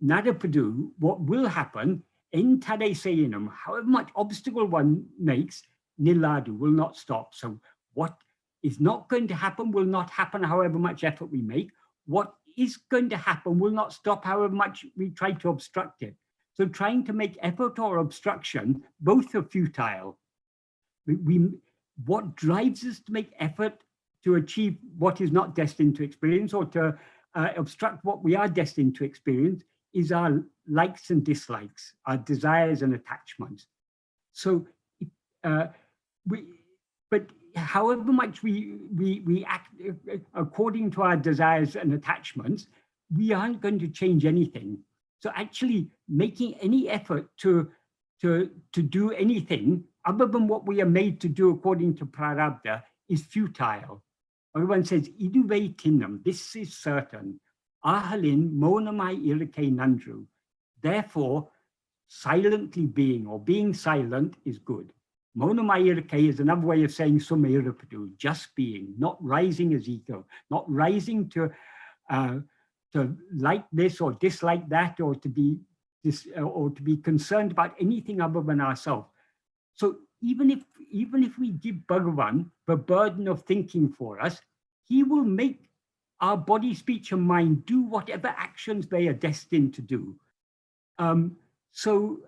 Nadapadu, what will happen, entade sayinum, however much obstacle one makes, niladu, will not stop. So what is not going to happen will not happen however much effort we make. What is going to happen will not stop however much we try to obstruct it. So trying to make effort or obstruction, both are futile. What drives us to make effort to achieve what is not destined to experience, or to obstruct what we are destined to experience, is our likes and dislikes, our desires and attachments. So, but however much we act according to our desires and attachments, we aren't going to change anything. So actually making any effort to do anything other than what we are made to do according to prarabdha is futile. Everyone says, iduve tinnam, this is certain. Ahalin monamai irike nandru. Therefore, silently being, or being silent, is good. Monamai irike is another way of saying sumairapadu, just being, not rising as ego, not rising to like this or dislike that, or to be concerned about anything other than ourselves. So even if we give Bhagavan the burden of thinking for us, he will make our body, speech, and mind do whatever actions they are destined to do. So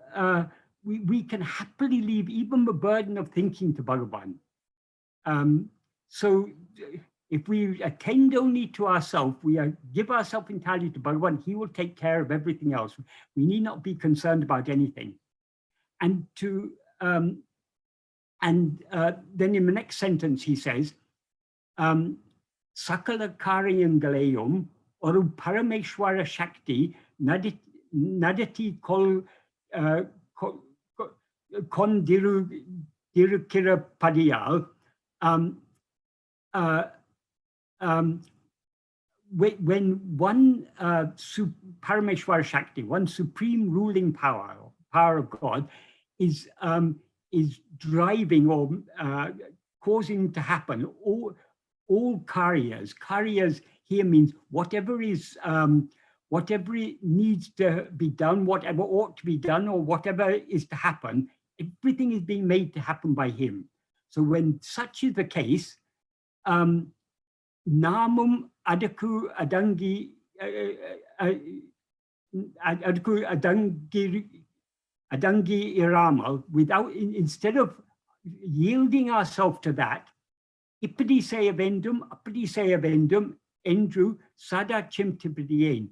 we can happily leave even the burden of thinking to Bhagavan. So if we attend only to ourselves, we give ourselves entirely to Bhagavan, he will take care of everything else. We need not be concerned about anything. And then in the next sentence, he says, Sakala Karyangalayum Oru Parameshwara Shakti Nadati Kol Kon Dirukira Padiyal. When one Parameshwara Shakti, one supreme ruling power of God, is driving or causing to happen all karyas. Karyas here means whatever needs to be done, whatever ought to be done, or whatever is to happen, everything is being made to happen by him. So when such is the case, namum adaku adangi iramal, instead of yielding ourselves to that, Ipadiseya vendum, endru sada chintapadain.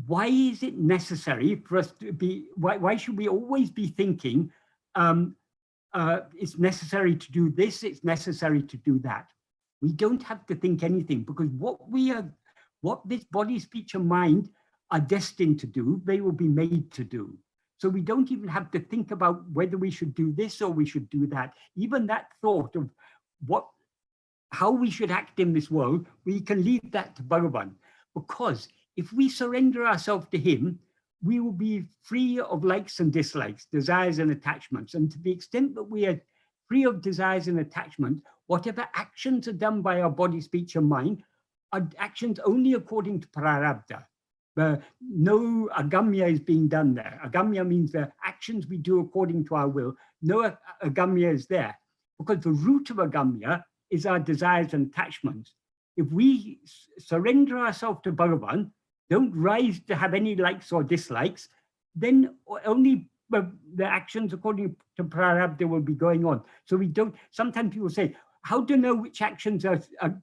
Why is it necessary for us to be, why should we always be thinking it's necessary to do this, it's necessary to do that? We don't have to think anything, because what this body, speech, and mind are destined to do, they will be made to do. So we don't even have to think about whether we should do this or we should do that. Even that thought of how we should act in this world, we can leave that to Bhagavan. Because if we surrender ourselves to him, we will be free of likes and dislikes, desires and attachments. And to the extent that we are free of desires and attachment, whatever actions are done by our body, speech, and mind are actions only according to prarabdha. No agamya is being done there. Agamya means the actions we do according to our will. No agamya is there, because the root of agamya is our desires and attachments. If we surrender ourselves to Bhagavan, don't rise to have any likes or dislikes, then only the actions according to prarabdha will be going on. So we don't, sometimes people say, how to know which actions are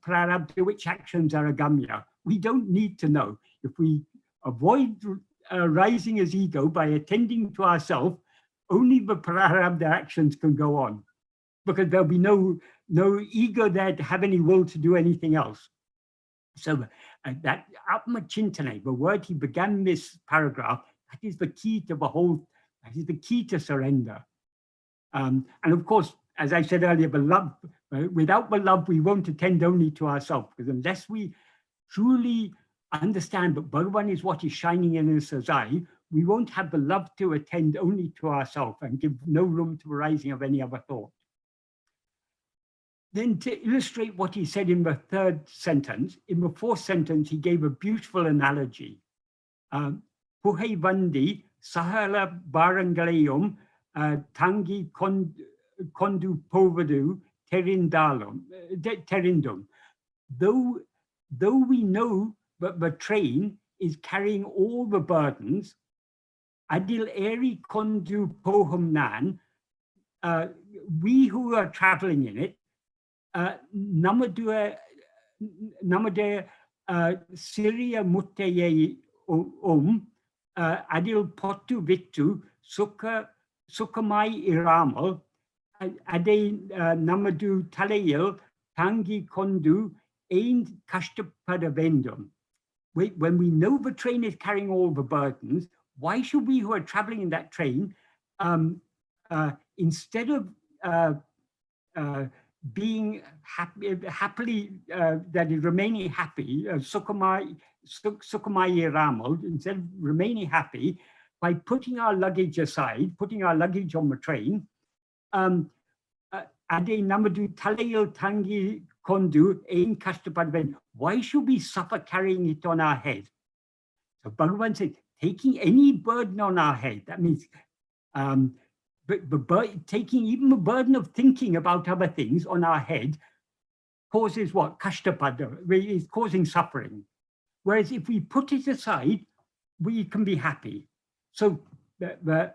prarabdha, which actions are agamya? We don't need to know. If we avoid rising as ego by attending to ourselves, only the prarabdha actions can go on, because there'll be no ego there to have any will to do anything else. So that Atma Chintana, the word he began this paragraph, that is the key to the whole, that is the key to surrender. And of course, as I said earlier, the love, without the love, we won't attend only to ourselves, because unless we truly understand that Bhagavan is what is shining in us as I, we won't have the love to attend only to ourselves and give no room to the rising of any other thought. Then to illustrate what he said in the third sentence, in the fourth sentence, he gave a beautiful analogy. Puhei Vandi Sahala Barangalayum Tangi Kondu Povadu Terindum. Though we know that the train is carrying all the burdens, Adil Eri Kondu Pohum Nan, we who are traveling in it, Namade Syria Mutteye Adil Potu Vittu Sukamai Iramal Ade Namadu Talayil Tangi Kondu Ain Kashtapadavendum. When we know the train is carrying all the burdens, why should we who are traveling in that train, instead of being happily, that is remaining happy, Sukamai Ramal, instead of remaining happy by putting our luggage aside, putting our luggage on the train, Ade Namadu Talayil Tangi Kondu Ain Kashtapadven, why should we suffer carrying it on our head? So Bhagavan said, taking any burden on our head, that means taking even the burden of thinking about other things on our head causes what? Kashtapada, is causing suffering. Whereas if we put it aside, we can be happy. So the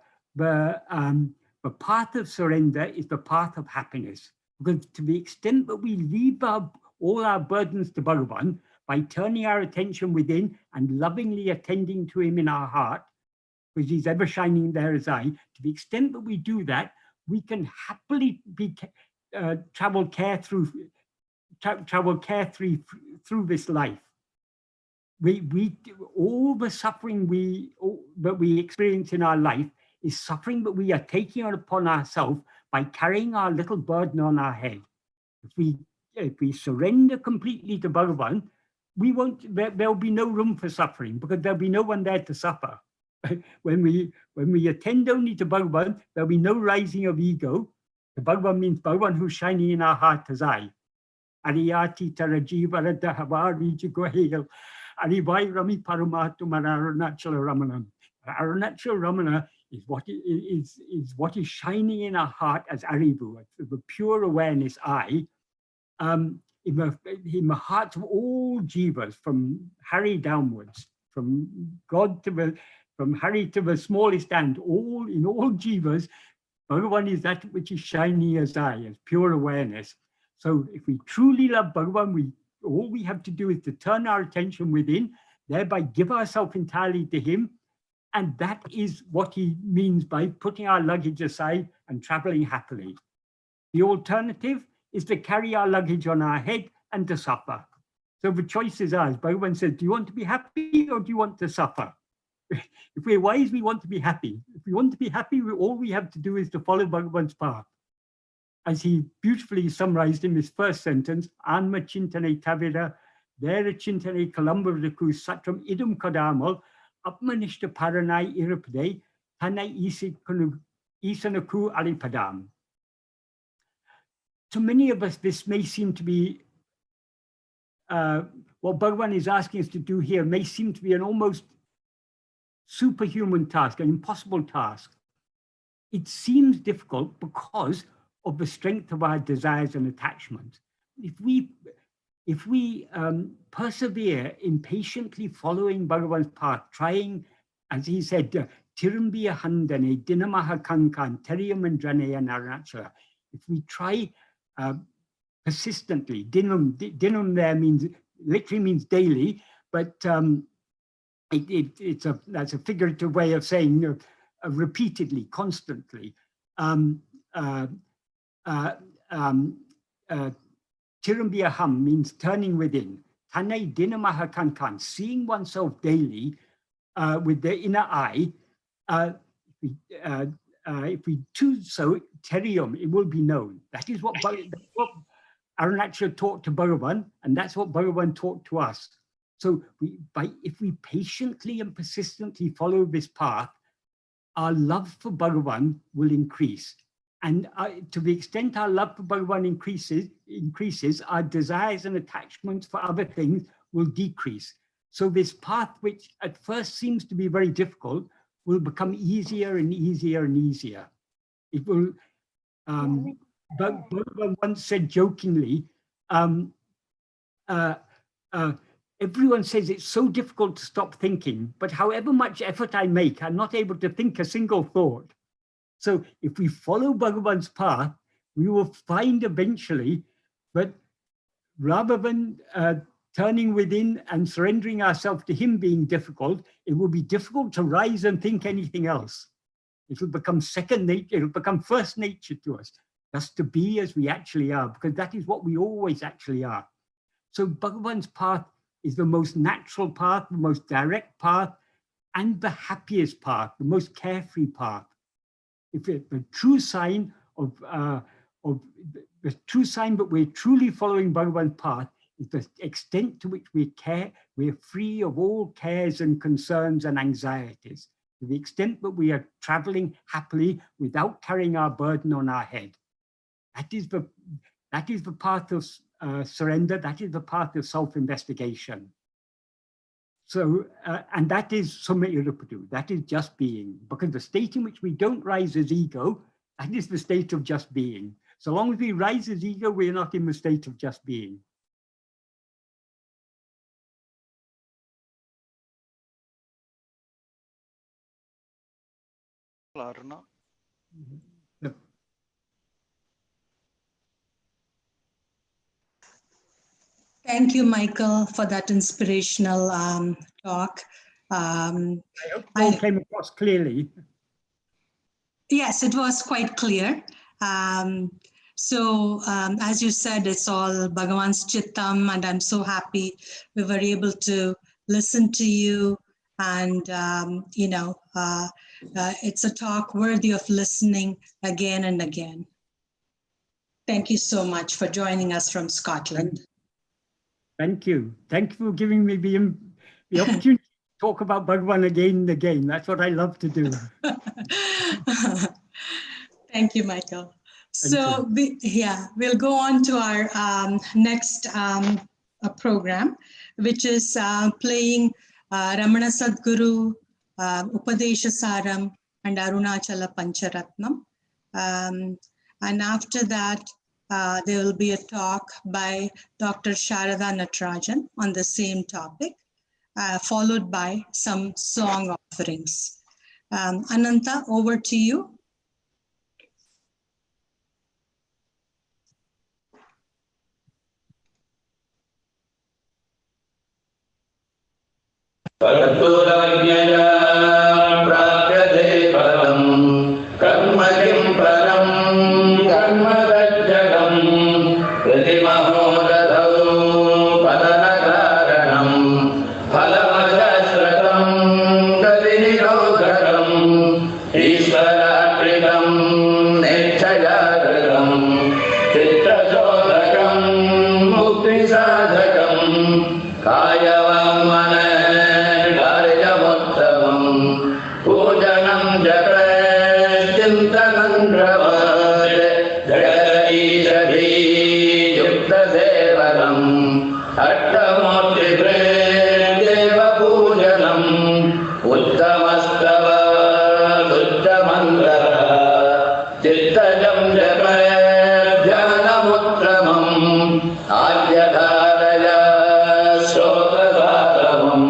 path of surrender is the path of happiness, because to the extent that we leave all our burdens to Bhagavan by turning our attention within and lovingly attending to him in our heart, because he's ever shining there as I, to the extent that we do that, we can happily travel carefree through this life. All the suffering that we experience in our life is suffering that we are taking upon ourselves by carrying our little burden on our head. If we surrender completely to Bhagavan, there'll be no room for suffering, because there'll be no one there to suffer. When we attend only to Bhagavan, there'll be no rising of ego. The Bhagavan means Bhagavan who's shining in our heart as I. Ariyati Tarajiva Dahavari Jigohel. Arivai Rami Paramatu Arunachala Ramana. Arunachala Ramana is what is shining in our heart as Arivu, the pure awareness I, in the hearts of all jivas, from Hari downwards, from God to from Hari to the smallest ant, in all jivas, Bhagavan is that which is shining as I, as pure awareness. So if we truly love Bhagavan, all we have to do is to turn our attention within, thereby give ourselves entirely to him. And that is what he means by putting our luggage aside and traveling happily. The alternative is to carry our luggage on our head and to suffer. So the choice is ours. Bhagavan says, do you want to be happy or do you want to suffer? If we're wise, we want to be happy. If we want to be happy, all we have to do is to follow Bhagavan's path. As he beautifully summarized in his first sentence, Anma Chintane Tavira, Vera Chintane Kalambaraku Satram Idum Kadamal, Apmanishta Paranai Irapade, Tanai Isanaku Alipadam. To many of us, this may seem to be, what Bhagavan is asking us to do here may seem to be an almost superhuman task, an impossible task. It seems difficult because of the strength of our desires and attachments. If we persevere in patiently following Bhagavan's path, trying, as he said, Tirumbiya Handane, Dinamaha Kankan, Teriyamandraneya Naranachala. If we try persistently, dinam there literally means daily, but that's a figurative way of saying repeatedly, constantly. Tirambiyaham means turning within. Tanai dinamaha kankan, seeing oneself daily with the inner eye. If we choose so, terium, it will be known. That is what Arunachala taught to Bhagavan, and that's what Bhagavan taught to us. So if we patiently and persistently follow this path, our love for Bhagavan will increase. And to the extent our love for Bhagavan increases, our desires and attachments for other things will decrease. So this path, which at first seems to be very difficult, will become easier and easier and easier. It will, but Bhagavan once said jokingly, everyone says it's so difficult to stop thinking, but however much effort I make, I'm not able to think a single thought. So if we follow Bhagavan's path, we will find eventually that rather than turning within and surrendering ourselves to him being difficult, it will be difficult to rise and think anything else. It will become second nature, it will become first nature to us, just to be as we actually are, because that is what we always actually are. So Bhagavan's path is the most natural path, the most direct path, and the happiest path, the most carefree path. If the true sign that we're truly following Bhagavan's path is the extent to which we're free of all cares and concerns and anxieties, to the extent that we are traveling happily without carrying our burden on our head. That is the path of surrender. That is the path of self-investigation. So, and that is Summa Irupadu, that is just being, because the state in which we don't rise as ego, that is the state of just being. So long as we rise as ego, we're not in the state of just being. Aruna. Thank you, Michael, for that inspirational talk. I hope it all came across clearly. Yes, it was quite clear. As you said, it's all Bhagavan's Chittam, and I'm so happy we were able to listen to you. And, it's a talk worthy of listening again and again. Thank you so much for joining us from Scotland. Thank you. Thank you for giving me the opportunity to talk about Bhagavan again and again. That's what I love to do. Thank you, Michael. So we'll go on to our next program, which is playing Ramana Sadguru, Upadesha Saram, and Arunachala Pancharatnam. And after that, there will be a talk by Dr. Sharada Natarajan on the same topic, followed by some song offerings. Ananta, over to you. प्राप्यते परम् कर्म किं परम् कर्म तज्जगम् प्रतिमहोदधौ पतनकारणम् फलमशाश्वतम् गतिनिरोधकम् ईश्वरार्पितम् निश्चयाकृतम् चित्तशोधकम् मुक्तिसाधकम् कायवाङ्मनः पूजनं जप चिन्तनं प्रवद जगदीशधी युक्तसेवनम् अष्टमूर्तिभृ देवपूजनम् उत्तमस्तव शुद्धमन्त्रः चित्तजं जप ध्यानमुत्तमम् आद्यधारय श्लोकसारमम्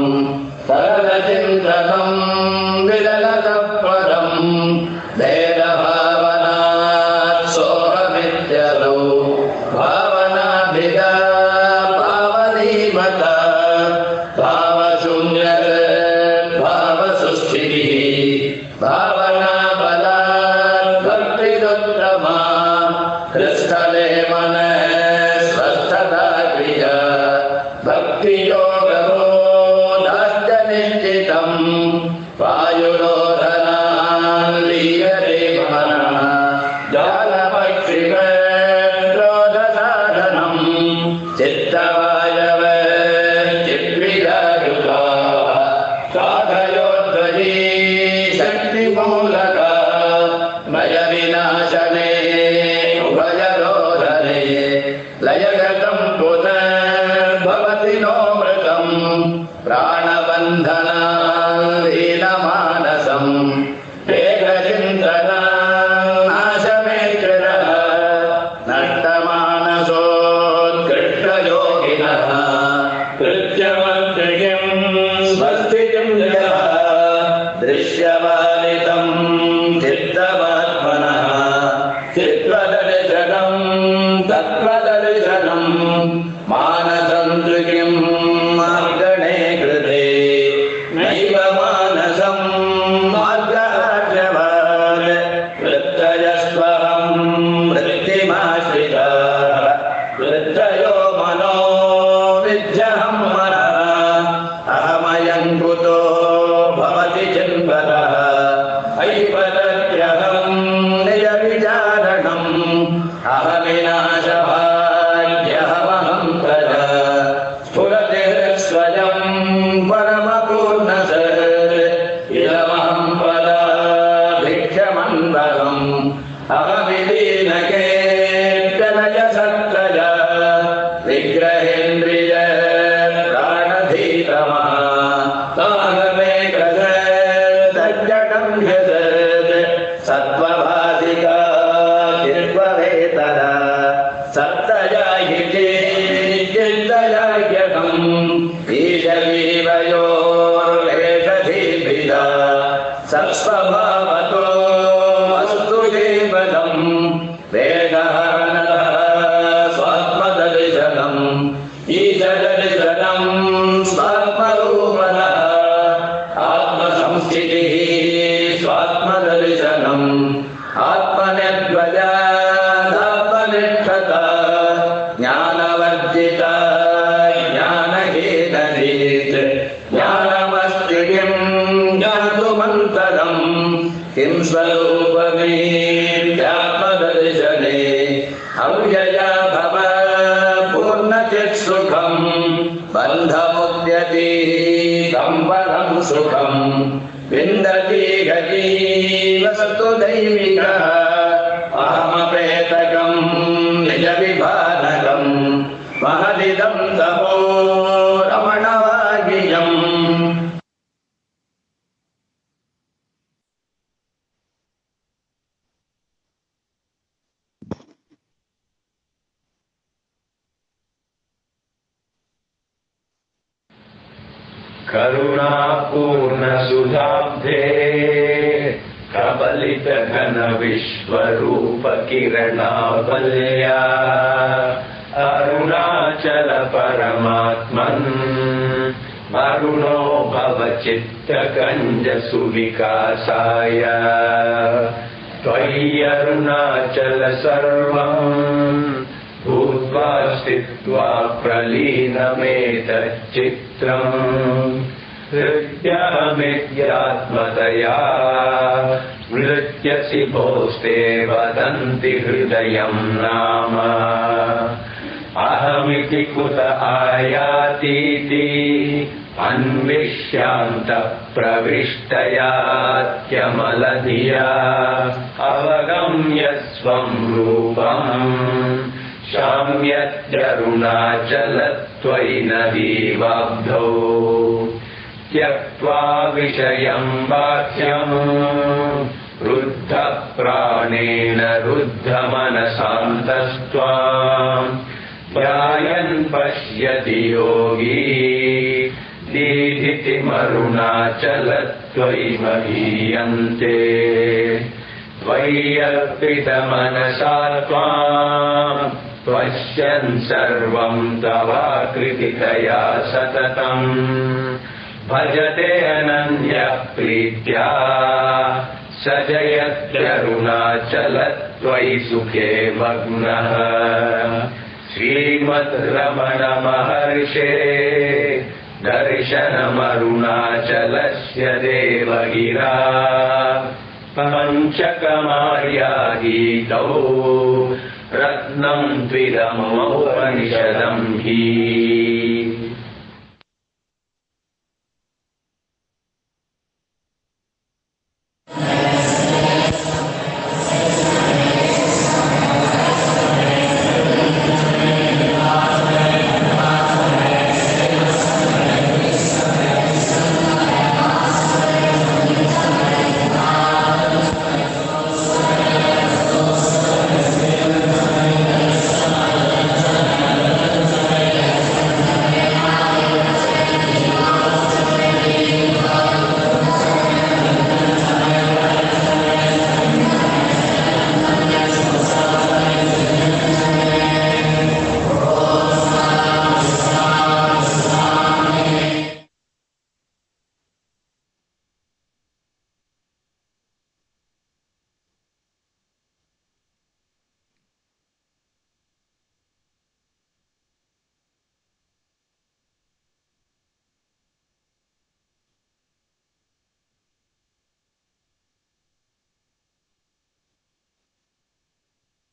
सरलचिन्तनम् वेदभावनात् सोहमित्यलौ भावनाभिदा भावनीमता भावशून्यत भावसुस्थितिः भावनाबलात् भक्तिरुत्तमा हृस्थले मनः स्वस्थता क्रिया भक्तियोगो नास्त्यनिश्चितम् वायुरोधनान् लीयते मनः जालपक्षिक्रोधसाधनम् चित्तवायव चिद्विजायुगाः साधयोद्वयी शक्तिमूलका मयविनाशने उभयरोधने लयगतं पुनर्भवति नो मृतम् प्राणबन्धनान् लीनमानसम् एकचिन्तनाशमेत्रः नष्टमानसोत्कृष्टयोगिनः कृत्यमन्त्रियं स्वस्थितिं यः दृश्यवादितं चित्तमात्मनः चित्वदर्शनं तत्त्वदर्शनं मानसं मार्गणे कृते नैव मानसं मार्गार्जवान् वृत्तयस्वहं वृत्तिमाश्रितः वृत्तयो मनो विद्यहं मनः अहमयं कुतो भवति चिन्वतः ऐपदत्यहं निजविचारणम् अहमिनाशभाग्यहमहं प्रजा स्फुरति स्वयं परमपूर्णसत् इदमहं पदाभिक्षमन्वहम् अहमिदीनकेतनय सत्तय विग्रहेन्द्रिय प्राणधीतमः ताहमेकसज्जटं ह्यसत् सत्त्वभासिका चित्ववेतरा सत्तया हि चित्तया ह्यहम् ईशवीवयोर्वेषधीभिदा सत्स्वभावतो संस्थितिः स्वात्मदर्शनम् आत्मनिर्वजादात्मनिष्ठता ज्ञानवर्जिता ज्ञानहीनरीत् ज्ञानमस्ति किं ज्ञातुमन्तरम् किं स्वरूपमेत्यात्मदर्शने अव्यया भव पूर्णचित्सुखम् बन्धमुद्यति तं परं सुखम् विन्दति गति वस्तु दैविकः अहमपेतकं निजविभानकं महदिदं तपो रमणवागियम् करुणापूर्णसुधाब्धे प्रबलितघनविश्वरूपकिरणावल्या अरुणाचल परमात्मन् अरुणो भवचित्तकञ्जसुविकासाय त्वयि अरुणाचल सर्वम् भूत्वा स्थित्वा प्रलीनमेतच्चित्रम् हृद्यहमित्यात्मतया नृत्यसि भोस्ते वदन्ति हृदयं नाम अहमिति कुत आयातीति अन्विष्यान्तः प्रविष्टयात्यमलधिया अवगम्य स्वं रूपम् शाम्यत्यरुणाचलत्वयि नदीवाब्धौ त्यक्त्वा विषयं बाह्यम् रुद्धप्राणेन रुद्धमनसान्तस्त्वाम् ध्यायन् पश्यति योगी दीधितिमरुणाचलत्वयि महीयन्ते त्वय्यर्पितमनसा त्वाम् पश्यन् सर्वं तवाकृतितया सततम् भजते अनन्यः प्रीत्या स जयत्यरुणाचलत्वयि सुखे मग्नः श्रीमद् रमण महर्षे दर्शनमरुणाचलस्य देवगिरा पञ्चकमार्यागीतौ रत्नं त्विदमुपनिषदं हि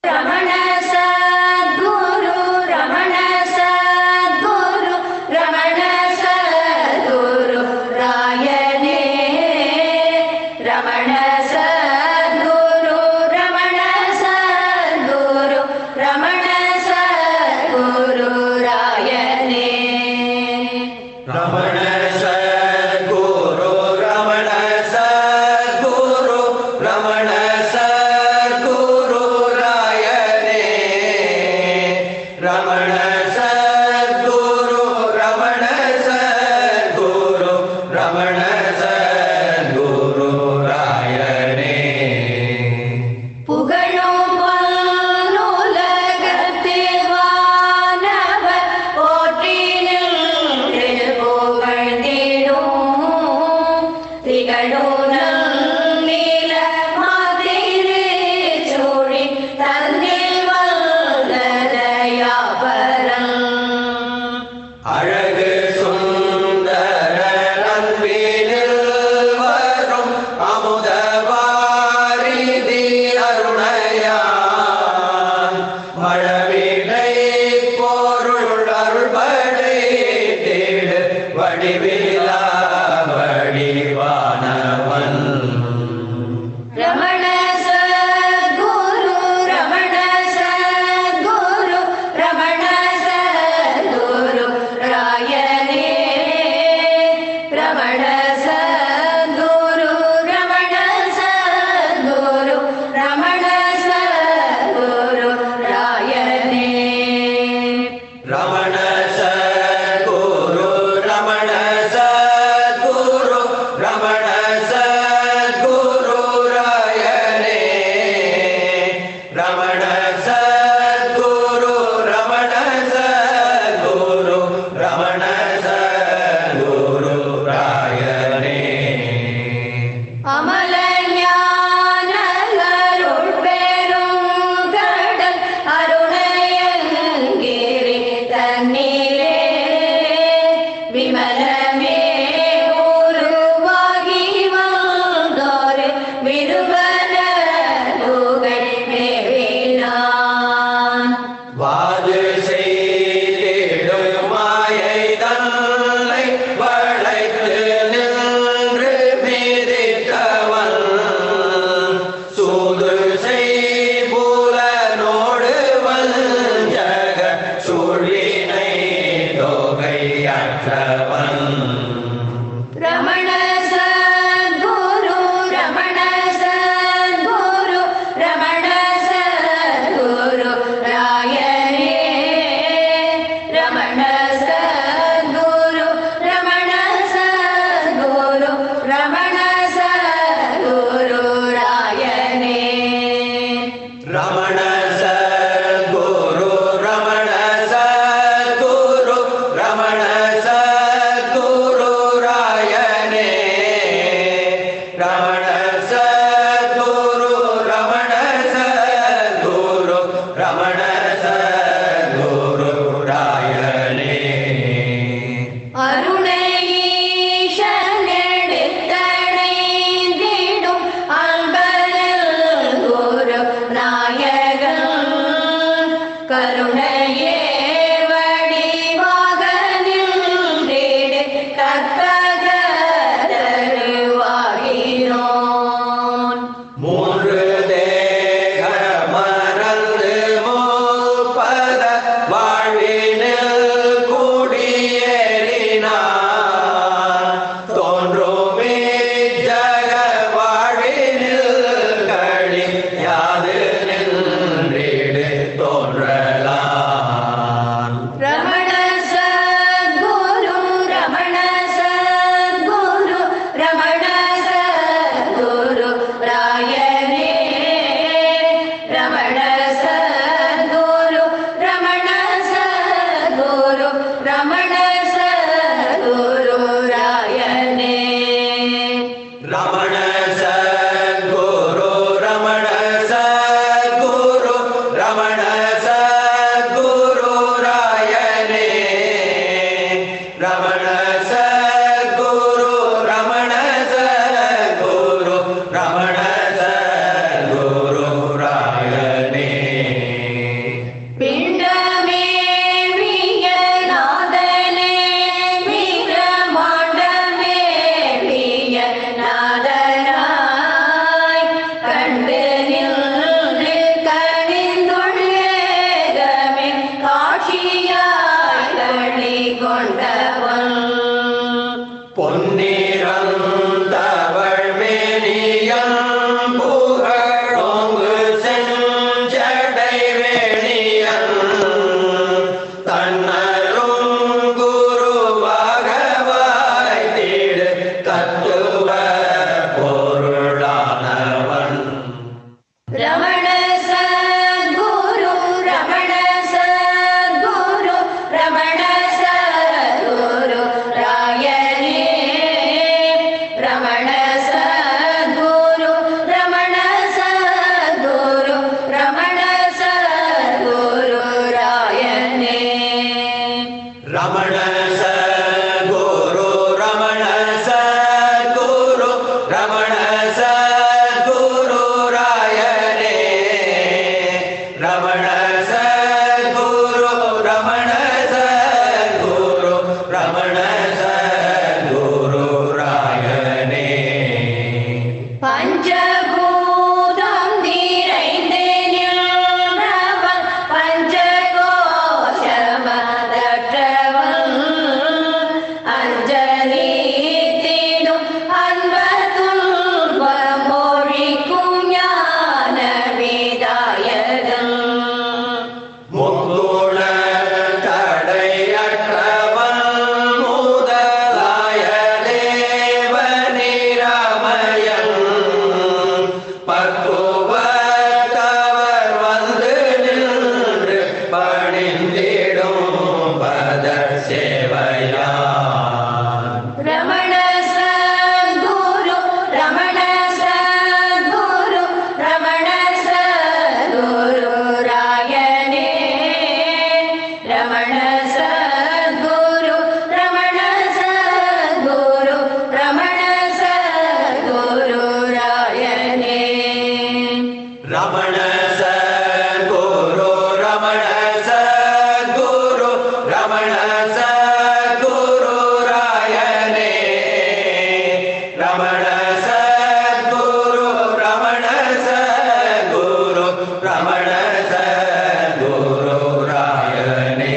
रमण सद्गुरु रमण सद्गुरु रमण सद्गुरु रायणे रमण सद्गुरु रमण सद्गुरु रमण सद्गुरु रायणे रमण सद्गुरु रमण सद्गुरु रमण सद्गुरु रायणे रमण सद्गुरु रमण सद्गुरु रमण सद्गुरु रायणे கற்பக தருவாயினோ ரமண சத்குரு ரமண சத்குரு ரமண சத்குரு ராயனே ரமண சத்குரு ரமண சத்குரு ரமண சத்குரு ராயனே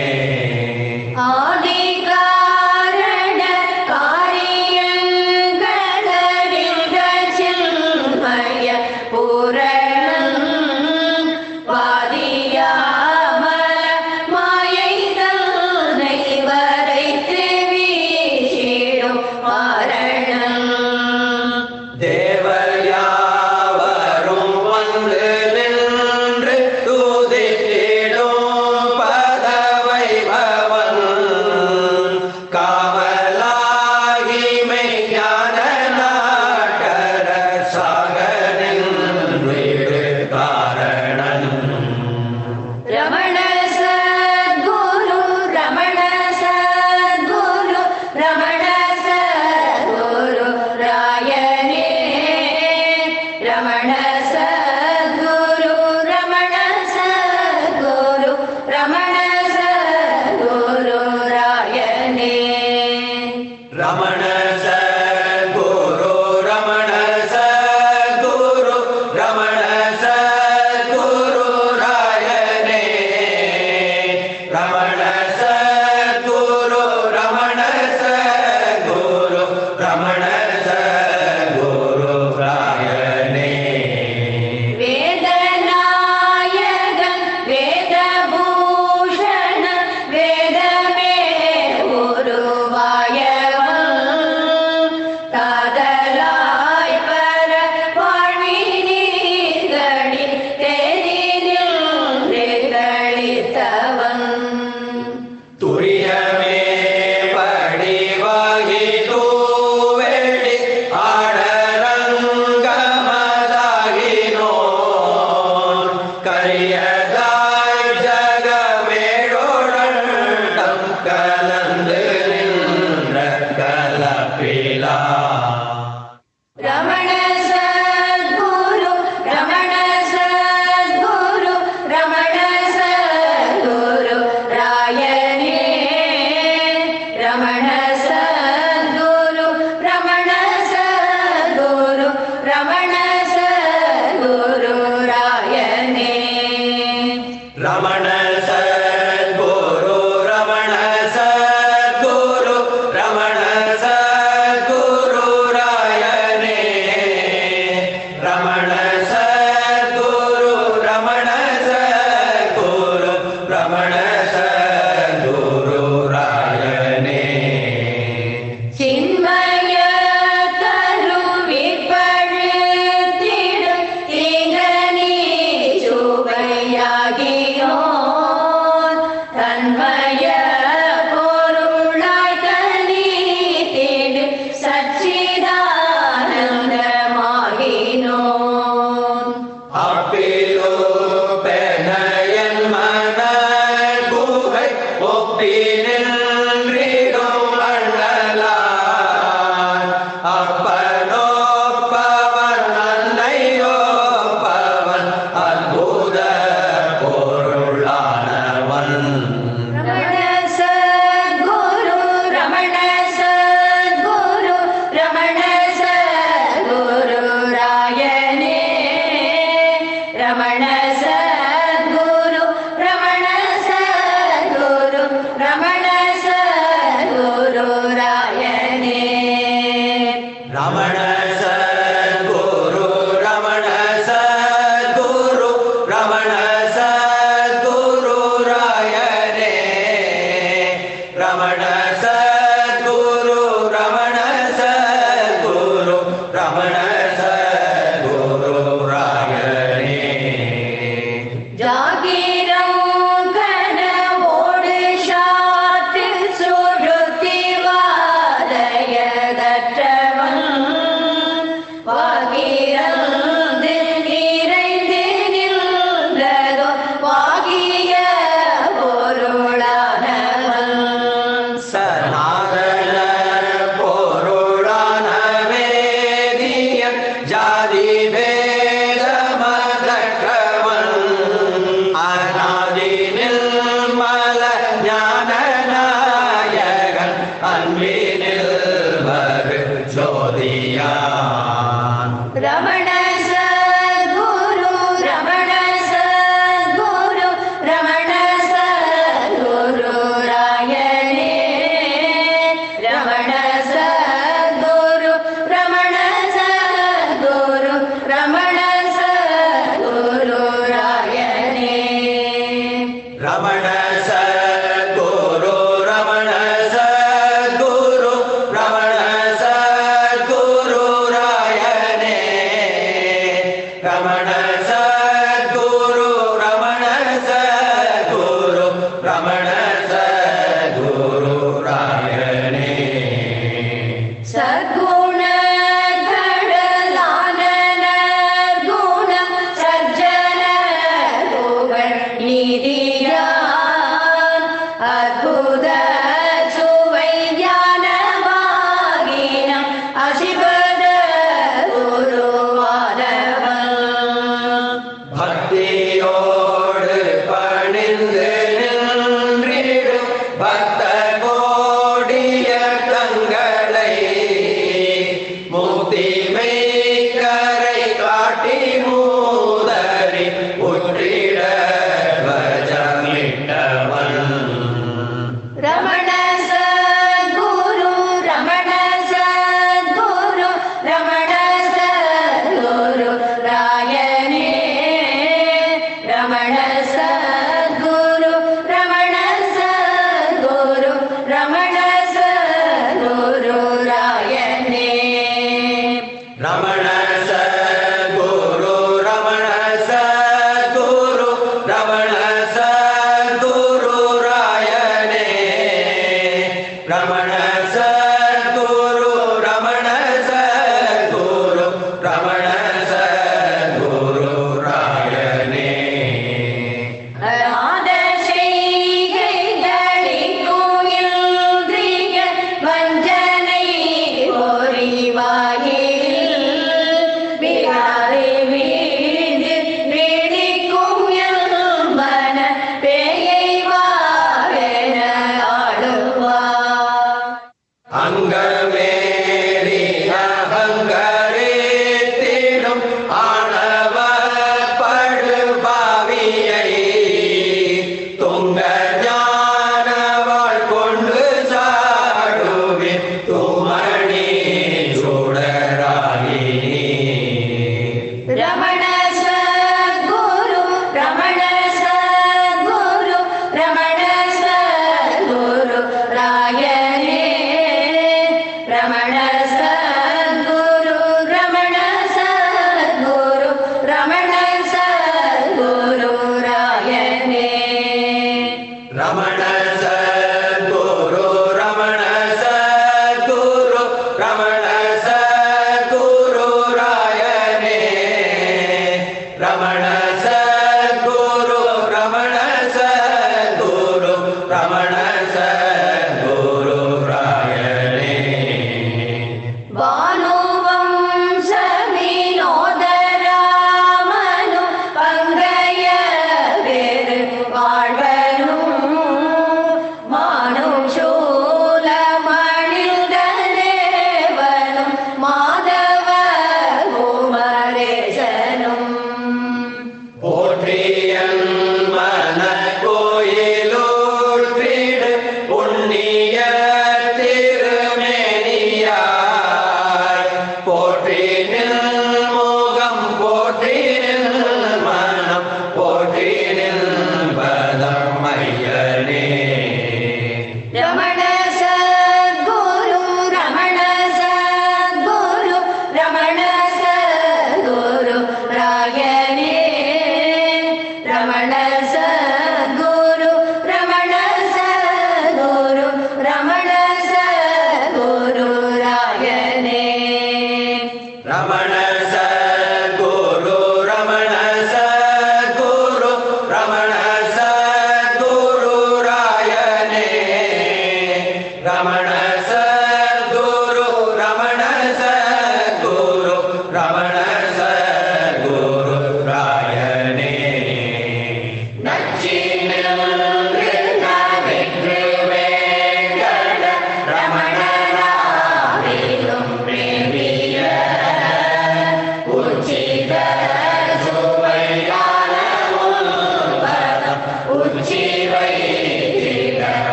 ஆதி காரண காரியங்களில் சின்மய பூரணம் வாதியாமல மாயை தன்னை வரைத்து வீசிடும் மாரணம் தேவர் யாவரும் வந்து நின்று துதித்திடும் பதவைபவன் காவலாகி மெய்ஞான நாட்டர சாகனின் வீடு காரணன் ரமண சத்குரு ரமண சத்குரு ரமண சத்குரு ராயனே ரமண சத்குரு ரமண சத்குரு ரமண சத்குரு ராயனே ரமண சத்குரு ரமண சத்குரு ரமண சத்குரு ராயனே ரமண சத்குரு ரமண சத்குரு ரமண சத்குரு ராயனே வேதநாயகன் வேதபூஷணன் வேதமே உருவாயவன் காதலாய் பர வாழ்வினீர்களில் தேனினின்று களித்தவன் துரியமே படிவாகி தூவெளி ஆடரங்கமதாகினோன் கரியதாய் ஜகமேழோடம் கலந்து நின்ற கலப்பிலா ரமண சத்குரு ரமண சத்குரு ரமண சத்குரு ராயனே ரமண சத்குரு ரமண சத்குரு ரமண சத்குரு ராயனே ரமண சத்குரு ரமண சத்குரு ரமண சத்குரு ராயனே ரமண சத்குரு ரமண சத்குரு ரமண சத்குரு ராயனே சின்மய தருவிற்பழுத்திடும் தீங்கனி சுவையாகியோன் தன்மய பொருளாய் தனித்திடு சச்சிதானந்தமாகினோன் அப்பிலோ பெனையன் மன குகை ஒப்பி நின்றிடும் அண்ணலான் அப்பனோப்பவன் அன்னையோப்பவன் அற்புத பொருளானவன் ரமண சத்குரு ரமண சத்குரு ரமண சத்குரு ராயனே ரமண சத்குரு ரமண சத்குரு ரமண சத்குரு ராயனே ரமண சத்குரு ரமண சத்குரு ரமண சத்குரு ராயனே ரமண சத்குரு ரமண சத்குரு ரமண சத்குரு ராயனே ஜாகிரம் கனவோடு சாத்து சுழுத்தி வாதையதற்றவன் வாகிரந்து நிறைந்து நின்றதோ வாகிய பொருளானவன் சனாதன பொருளான வேதியன் ஜாதி வேத மதற்ற Ramana Sadguru, Ramana Sadguru, Ramana Sadguru Rayane. சத்குண கடலான குணம் சஜ்ஜன புகழ் நீதியான் அற்புத சுவை ஞானவாகினம் அசிபத குருவானவன் பக்தியோடு பணிந்து நின்றிடும் பக்த கோடிய தங்களை முக்திமை கரை காட்டி மூதறி உற்றிட வஜமிட்டவன் Ramana Sadhguru Ramana Sadhguru Ramana Sadhguru ராயனே Ramana Sadhguru Ramana Sadhguru Ramana Sadhguru ராயனே Ramana Sadhguru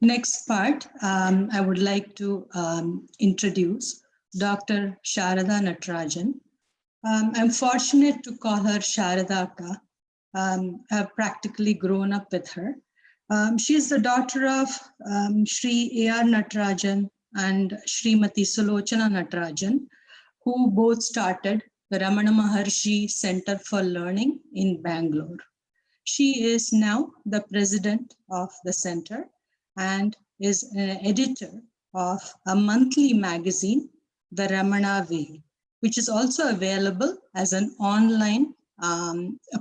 next part, I would like to introduce Dr. Sharada Natarajan. I'm fortunate to call her Sharadaka. I've practically grown up with her. She is the daughter of Sri A.R. Natarajan and Srimati Sulochana Natarajan, who both started the Ramana Maharshi Center for Learning in Bangalore. She is now the president of the center and is an editor of a monthly magazine, The Ramana Way, which is also available as an online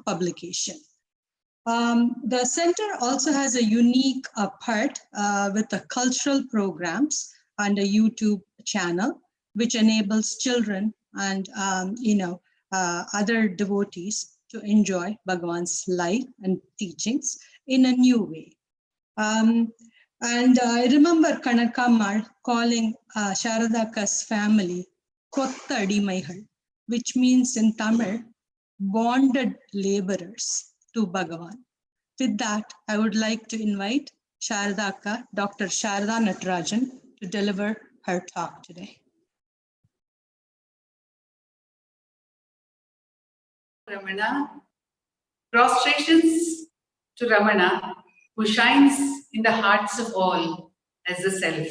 publication. The center also has a unique part with the cultural programs and a YouTube channel, which enables children and other devotees to enjoy Bhagavan's life and teachings in a new way. And I remember Kanakamal calling Sharadaka's family Kotta Adimaihal, which means in Tamil, bonded laborers to Bhagavan. With that, I would like to invite Sharadaka, Dr. Sharada Natarajan, to deliver her talk today. Ramana, prostrations to Ramana, who shines in the hearts of all as the self.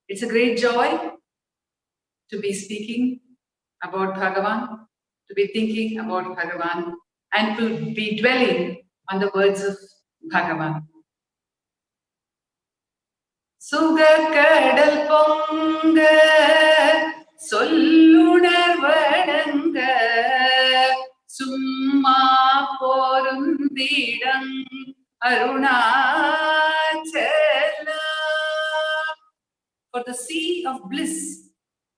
It's a great joy to be speaking about Bhagavan, to be thinking about Bhagavan, and to be dwelling on the words of Bhagavan. Suga kadal ponga, sollunar vadanga, summa porundidam arunachala. For the sea of bliss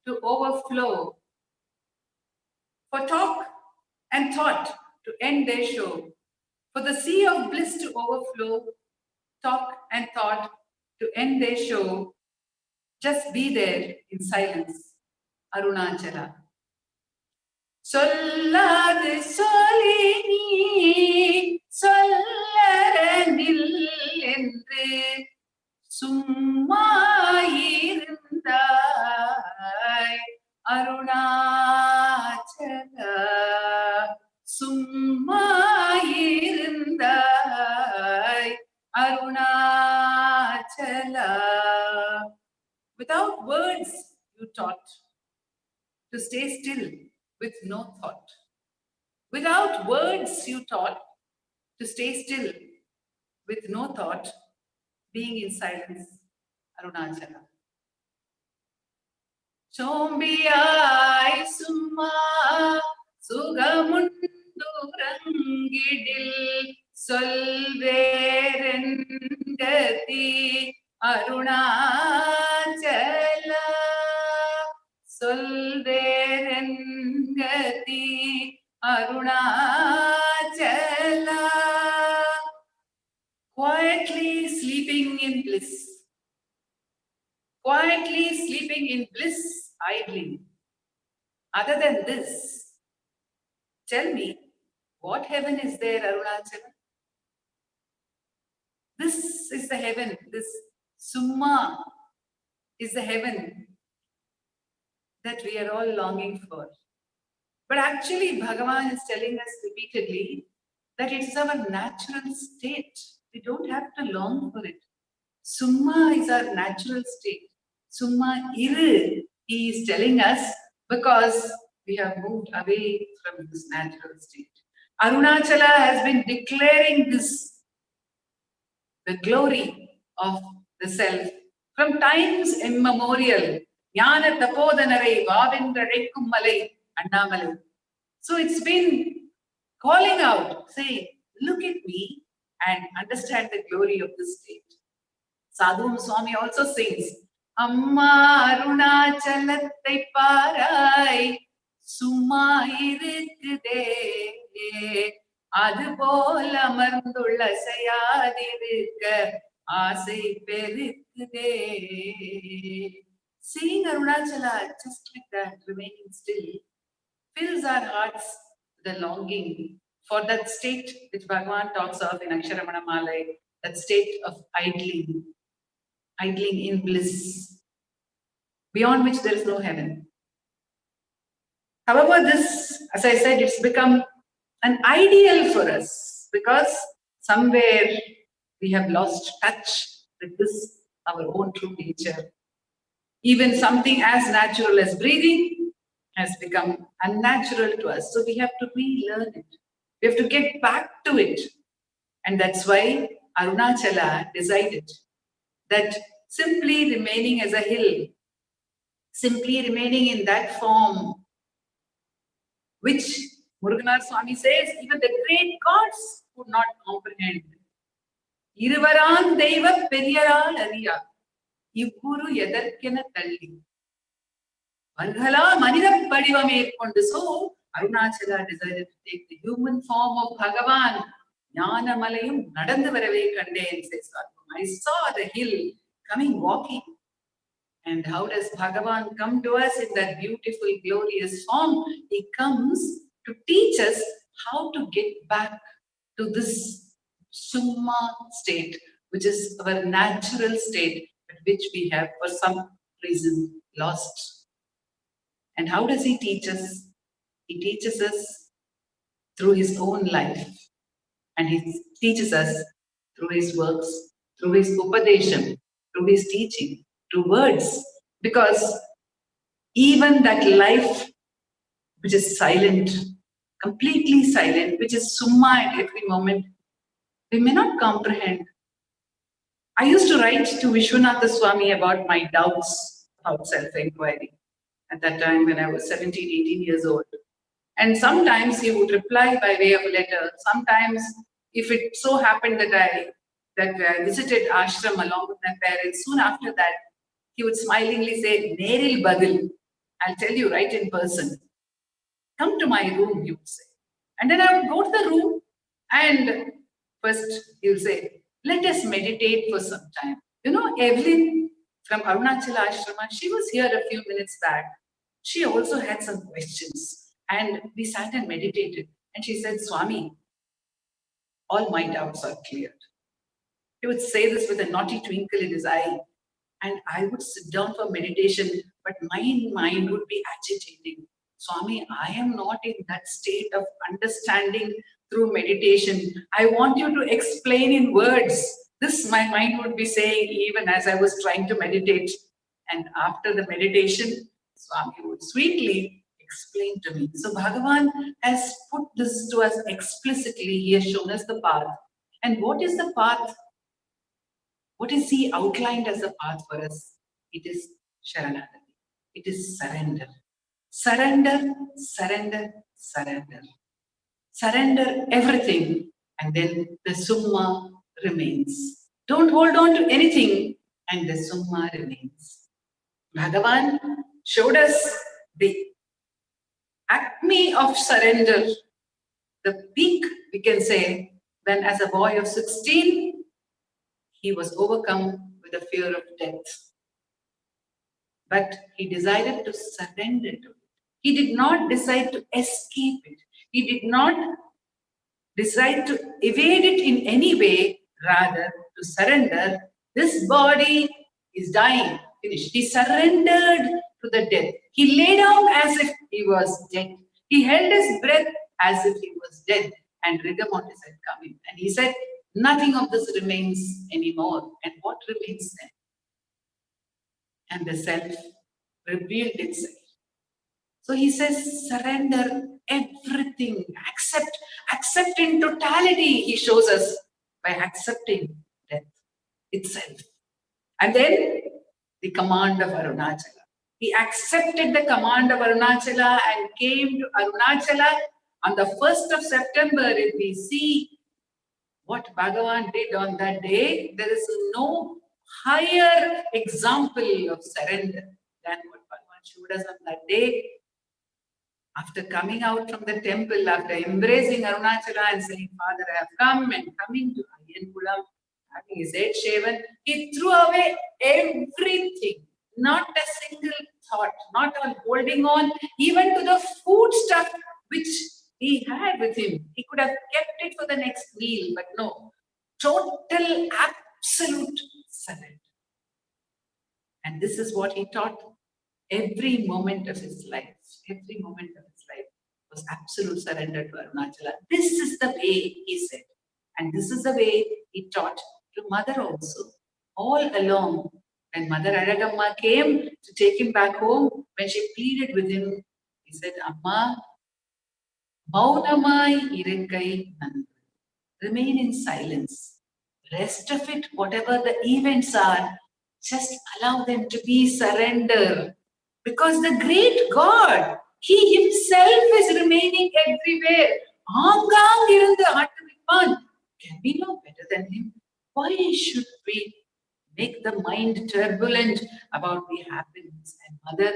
to overflow, for talk and thought to end their show, for the sea of bliss to overflow, talk and thought to end their show, just be there in silence, Arunachala. Solladu solini, sollaranil endre, summa irundai, Arunachala. Summa irundai, Arunachala. Without words, you taught to stay still with no thought. Without words, you taught to stay still with no thought, being in silence, Arunachala. Chombiyai summa sugamundurangidil solverengati Arunachala. Solverengati Arunachala. Quietly sleeping in bliss. Quietly sleeping in bliss, idling. Other than this, tell me, what heaven is there, Arunachala? This is the heaven, this Summa is the heaven that we are all longing for. But actually, Bhagavan is telling us repeatedly that it is our natural state. We don't have to long for it. Summa is our natural state. Summa iru, he is telling us, because we have moved away from this natural state. Arunachala has been declaring this, the glory of the self, from times immemorial. Jnana tapodanare vavendradekkum malai annamalai. So it's been calling out, saying, look at me and understand the glory of this state. Sadhu Swami also sings, Amma Arunachalai parai summa irukkude adupol amarndulla seyadirukka aasai perukkude. Seeing Arunachala just like that, remaining still, fills our hearts with the longing for that state which Bhagavan talks of in Aksharamana Malai, that state of idling in bliss, beyond which there is no heaven. However, this, as I said, it's become an ideal for us because somewhere we have lost touch with this, our own true nature. Even something as natural as breathing has become unnatural to us. So we have to relearn it. We have to get back to it. And that's why Arunachala decided that simply remaining as a hill, simply remaining in that form, which Muruganar Swami says even the great gods could not comprehend. Iruvaran Deva Periyaral Ariya, Ivuru Yadarkena Talli. Varghala Manidam Padivame Kondu. So Arunachala decided to take the human form of Bhagavan. Jnana Malayam Nadandu Varave Kande, says I saw the hill coming walking. And how does Bhagavan come to us in that beautiful, glorious form? He comes to teach us how to get back to this Summa state, which is our natural state, but which we have for some reason lost. And how does he teach us? He teaches us through his own life. And he teaches us through his works, through his upadesham, through his teaching, through words. Because even that life which is silent, completely silent, which is summa at every moment, we may not comprehend. I used to write to Vishwanatha Swami about my doubts about self-inquiry at that time when I was 17, 18 years old. And sometimes he would reply by way of letter. Sometimes, if it so happened that I visited ashram along with my parents, soon after that, he would smilingly say, Neril Badil, I'll tell you right in person. Come to my room, he would say. And then I would go to the room and first he would say, let us meditate for some time. You know, Evelyn from Arunachala Ashrama, she was here a few minutes back. She also had some questions and we sat and meditated. And she said, Swami, all my doubts are cleared. He would say this with a naughty twinkle in his eye. And I would sit down for meditation, but my mind would be agitating. Swami, I am not in that state of understanding through meditation. I want you to explain in words. This my mind would be saying even as I was trying to meditate. And after the meditation, Swami would sweetly explain to me. So Bhagavan has put this to us explicitly. He has shown us the path. And what is the path? What is he outlined as a path for us? It is Saranagathi. It is surrender. Surrender, surrender, surrender. Surrender everything, and then the Summa remains. Don't hold on to anything, and the Summa remains. Bhagavan showed us the acme of surrender, the peak, we can say, when as a boy of 16, he was overcome with the fear of death. But he decided to surrender to it. He did not decide to escape it. He did not decide to evade it in any way, rather to surrender. This body is dying, finished. He surrendered to the death. He lay down as if he was dead. He held his breath as if he was dead. And rigor mortis had come in. And he said, nothing of this remains anymore. And what remains then? And the self revealed itself. So he says, surrender everything, accept in totality, he shows us, by accepting death itself. And then the command of Arunachala. He accepted the command of Arunachala and came to Arunachala on the 1st of September. If we see what Bhagavan did on that day, there is no higher example of surrender than what Bhagavan showed us on that day. After coming out from the temple, after embracing Arunachala and saying, Father, I have come, and coming to Ayyankulam, having his head shaven, he threw away everything, not a single thought, not on holding on, even to the food stuff which he had with him. He could have kept it for the next meal, but no. total, absolute surrender. And this is what he taught every moment of his life. Every moment of his life was absolute surrender to Arunachala. This is the way, he said. And this is the way he taught to Mother also. All along, when Mother Aragamma came to take him back home, when she pleaded with him, he said, Amma, Maunamai Irinkai Nandu. Remain in silence. Rest of it, whatever the events are, just allow them to be surrender. Because the great God, he himself is remaining everywhere. Aangang irundhu aattuvikkan. Can we know better than him? Why should we make the mind turbulent about the happenings? And Mother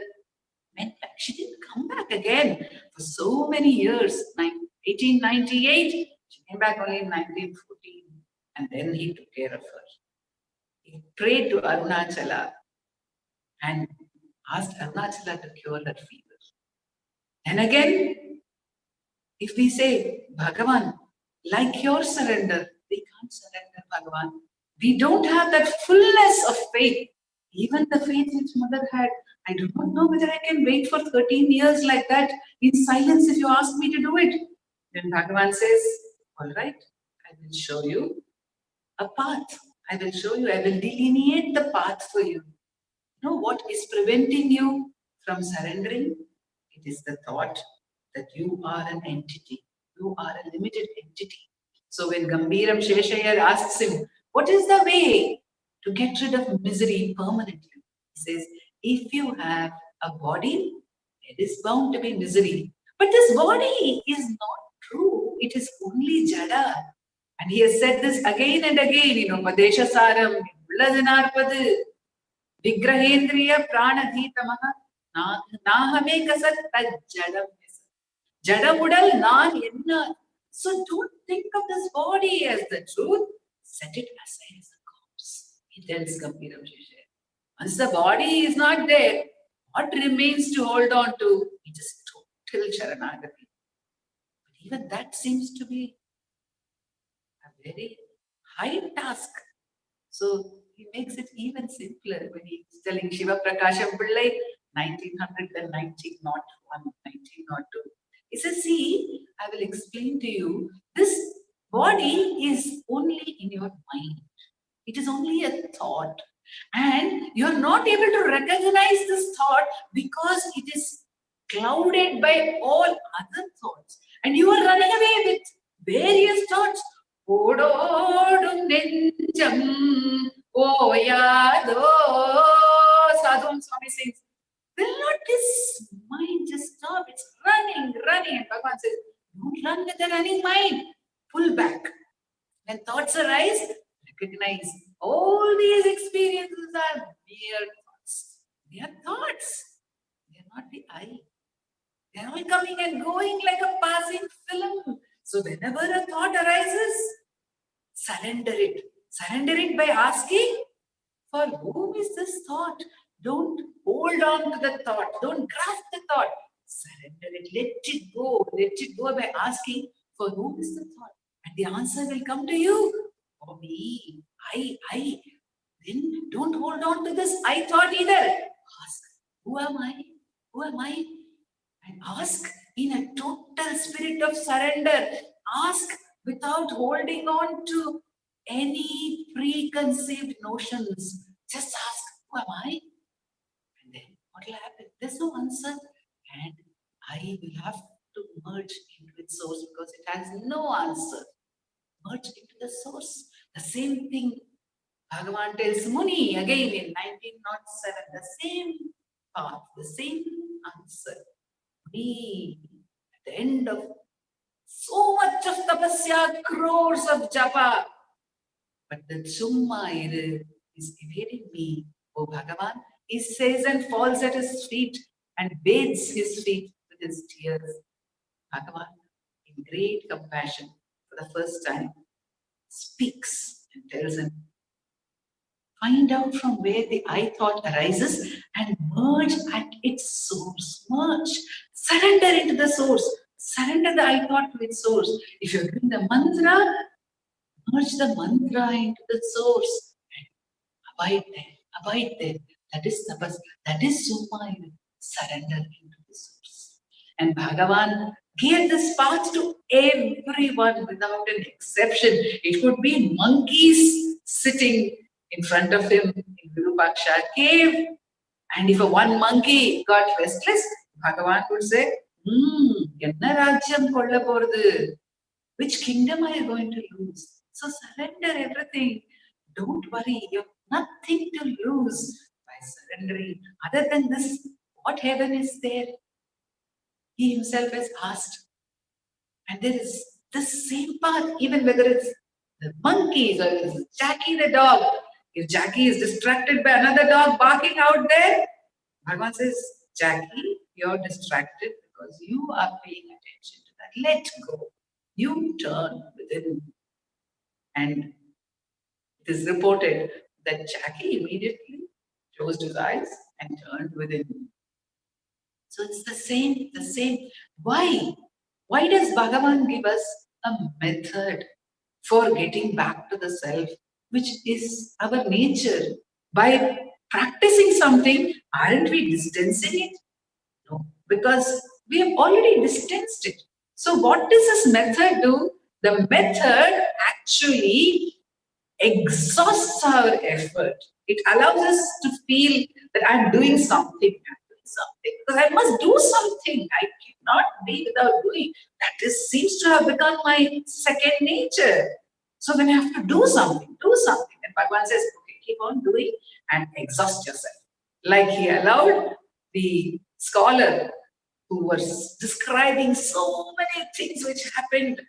went back. She didn't come back again for so many years. 1898, she came back only in 1914. And then he took care of her. He prayed to Arunachala and asked Arunachala to cure her fever. And again, if we say, Bhagavan, like your surrender, we can't surrender, Bhagavan. We don't have that fullness of faith. Even the faith which Mother had, I do not know whether I can wait for 13 years like that in silence if you ask me to do it. Then Bhagavan says, all right, I will show you a path. I will show you, I will delineate the path for you. You know what is preventing you from surrendering? It is the thought that you are an entity. You are a limited entity. So when Gambiram Sheshayar asks him, what is the way to get rid of misery permanently? He says, if you have a body, there is bound to be misery. But this body is not true. It is only jada. And he has said this again and again, you know, Padesha Saram, Ullajanarpadu, Vigrahendriya Pranadhitamaha, Nahame Kasat Jadam. Jadamudal Nan Yenna. So don't think of this body as the truth. Set it aside as a corpse. He tells Gambiram Sheshayar. Once the body is not there, what remains to hold on to? It is total Saranagathi. But even that seems to be a very high task. So he makes it even simpler when he's telling Shiva Prakasham Pillai, 1900 and 1901, 1902. He says, see, I will explain to you, this body is only in your mind. It is only a thought. And you're not able to recognize this thought because it is clouded by all other thoughts. And you are running away with various thoughts. Ododum nenjam oyado. Sadhguru Swami sings, will not this mind just stop? It's running. And Bhagavan says, don't run with the running mind. Pull back. When thoughts arise, recognize all these experiences are mere thoughts. They are thoughts. They are not the I. They are all coming and going like a passing film. So whenever a thought arises, surrender it. Surrender it by asking, for whom is this thought? Don't hold on to the thought. Don't grasp the thought. Surrender it. Let it go. Let it go by asking, for whom is the thought? And the answer will come to you. For me, I. Then don't hold on to this I thought either. Ask, who am I? Who am I? And ask in a total spirit of surrender. Ask without holding on to any preconceived notions. Just ask, who am I? And then what will happen? There's no answer. And I will have to merge into its source because it has no answer. Merge into the source. The same thing Bhagavan tells Muni again in 1907. The same path, the same answer. Me, at the end of so much of tapasya, crores of japa, but the Summa is evading me, O Bhagavan. He says and falls at his feet and bathes his feet with his tears. Bhagavan, in great compassion, for the first time, speaks and tells him, find out from where the I thought arises and merge at its source. Merge. Surrender into the source. Surrender the I thought to its source. If you're doing the mantra, merge the mantra into the source and abide there. That is tapas, that is summa, surrender into the source. And Bhagavan gave this path to everyone without an exception. It could be monkeys sitting in front of him in Virupaksha cave. And if one monkey got restless, Bhagavan would say, enna rajyam kolla poradhu? Which kingdom are you going to lose? So surrender everything. Don't worry, you have nothing to lose by surrendering. Other than this, what heaven is there? He himself has asked. And there is this same path, even whether it's the monkeys or it's Jackie the dog. If Jackie is distracted by another dog barking out there, Bhagavan says, Jackie, you're distracted because you are paying attention to that. Let go. You turn within. And it is reported that Jackie immediately closed his eyes and turned within. So it's the same. Why? Why does Bhagavan give us a method for getting back to the self, which is our nature? By practicing something, aren't we distancing it? No, because we have already distanced it. So what does this method do? The method actually exhausts our effort. It allows us to feel that I'm doing something, because I must do something. I cannot be without doing. That seems to have become my second nature. So when I have to do something. And Bhagavan says, okay, keep on doing and exhaust yourself. Like he allowed the scholar who was describing so many things which happened.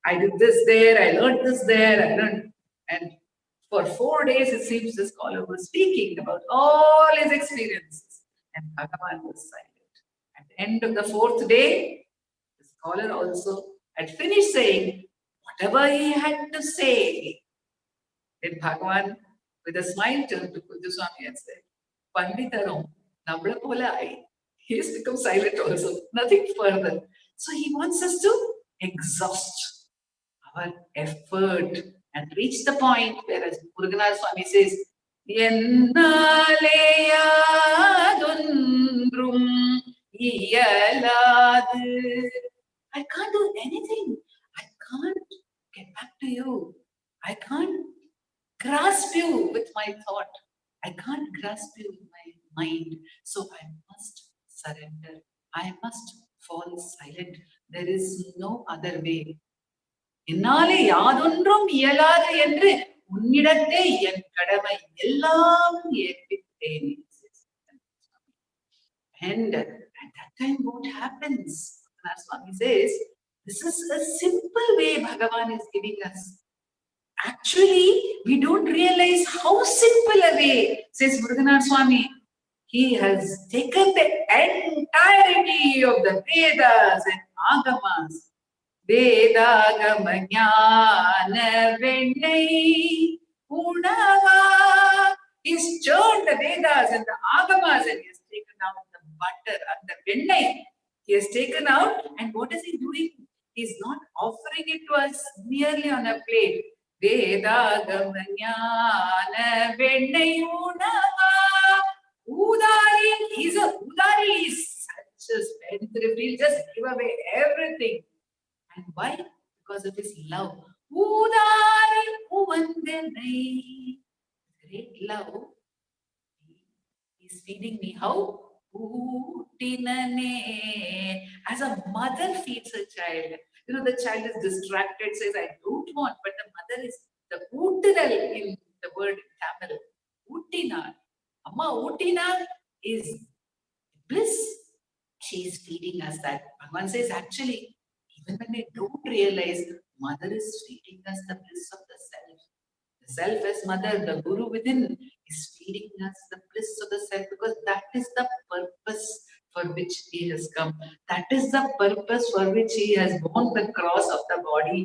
I did this there, I learned this there, and for 4 days it seems the scholar was speaking about all his experiences. And Bhagavan was silent. At the end of the 4th day, the scholar also had finished saying whatever he had to say. Then Bhagavan, with a smile, turned to Kuju Swami and said, Panditaram, Nabla Pola Ai. He has become silent also, nothing further. So he wants us to exhaust our effort and reach the point where, as Muruganatha Swami says, I can't do anything. I can't get back to you. I can't grasp you with my thought. I can't grasp you with my mind. So I must surrender. I must fall silent. There is no other way. என்னாலே யாதொன்றும் இயலாது என்று உன்னிடத்தே என் கடமை எல்லாம் ஏற்பித்தேன். And at that time, what happens? Swami says, this is a simple way Bhagavan is giving us. Actually, we don't realize how simple a way, says Muruganatha Swami. He has taken the entirety of the Vedas and Agamas. Vedagama jnana vennai unava. He's churned the Vedas and the Agamas and he has taken out the butter and the vennai. He has taken out, and what is he doing? He's not offering it to us merely on a plate. Vedagama jnana vennai unava. Udari, he's a Udari, is such a spendthrift. He'll just give away everything. And why? Because of his love. Udari uvandanai. Great love. He's feeding me how? Utinane. As a mother feeds a child. You know, the child is distracted, says, I don't want, but the mother is the utinal in the word Tamil. Utina. Amma Utina is bliss. She is feeding us that. Bhagavan says, actually, even when we don't realize, mother is feeding us the bliss of the self. The self as mother, the guru within is feeding us the bliss of the self, because that is the purpose for which he has come. That is the purpose for which he has borne the cross of the body,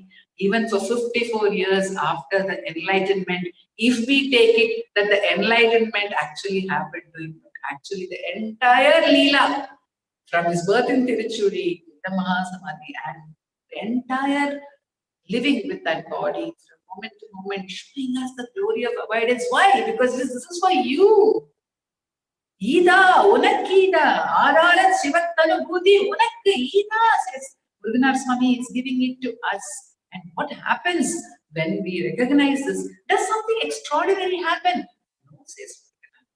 even for 54 years after the enlightenment. If we take it that the enlightenment actually happened to him, actually the entire Leela, from his birth in Tiruchuri, the Mahasamadhi, and the entire living with that body, from moment to moment, showing us the glory of abidance. Why? Because this is for you. Ida, Unakida, Adarat Shivatanubhuti, Unak Ida, says Gurudinath Swami is giving it to us. And what happens when we recognize this? Does something extraordinary happen? No, says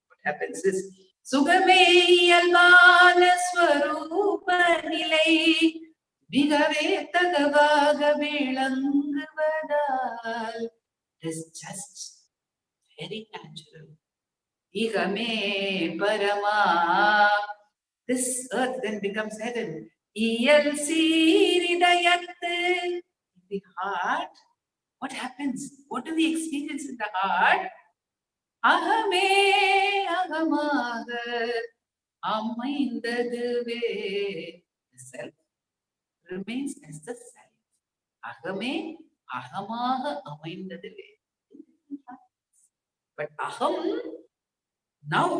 what happens is Sugame Almana Swarupa Nilai Vigave Tagavaga Velangavadal. It is just very natural. Igame Parama. This earth then becomes heaven. In the heart, what happens? What do we experience in the heart? Ahame Ahamaga Amaindaduve. The self remains as the self. Ahame Ahamaga Amaindaduve. But Aham now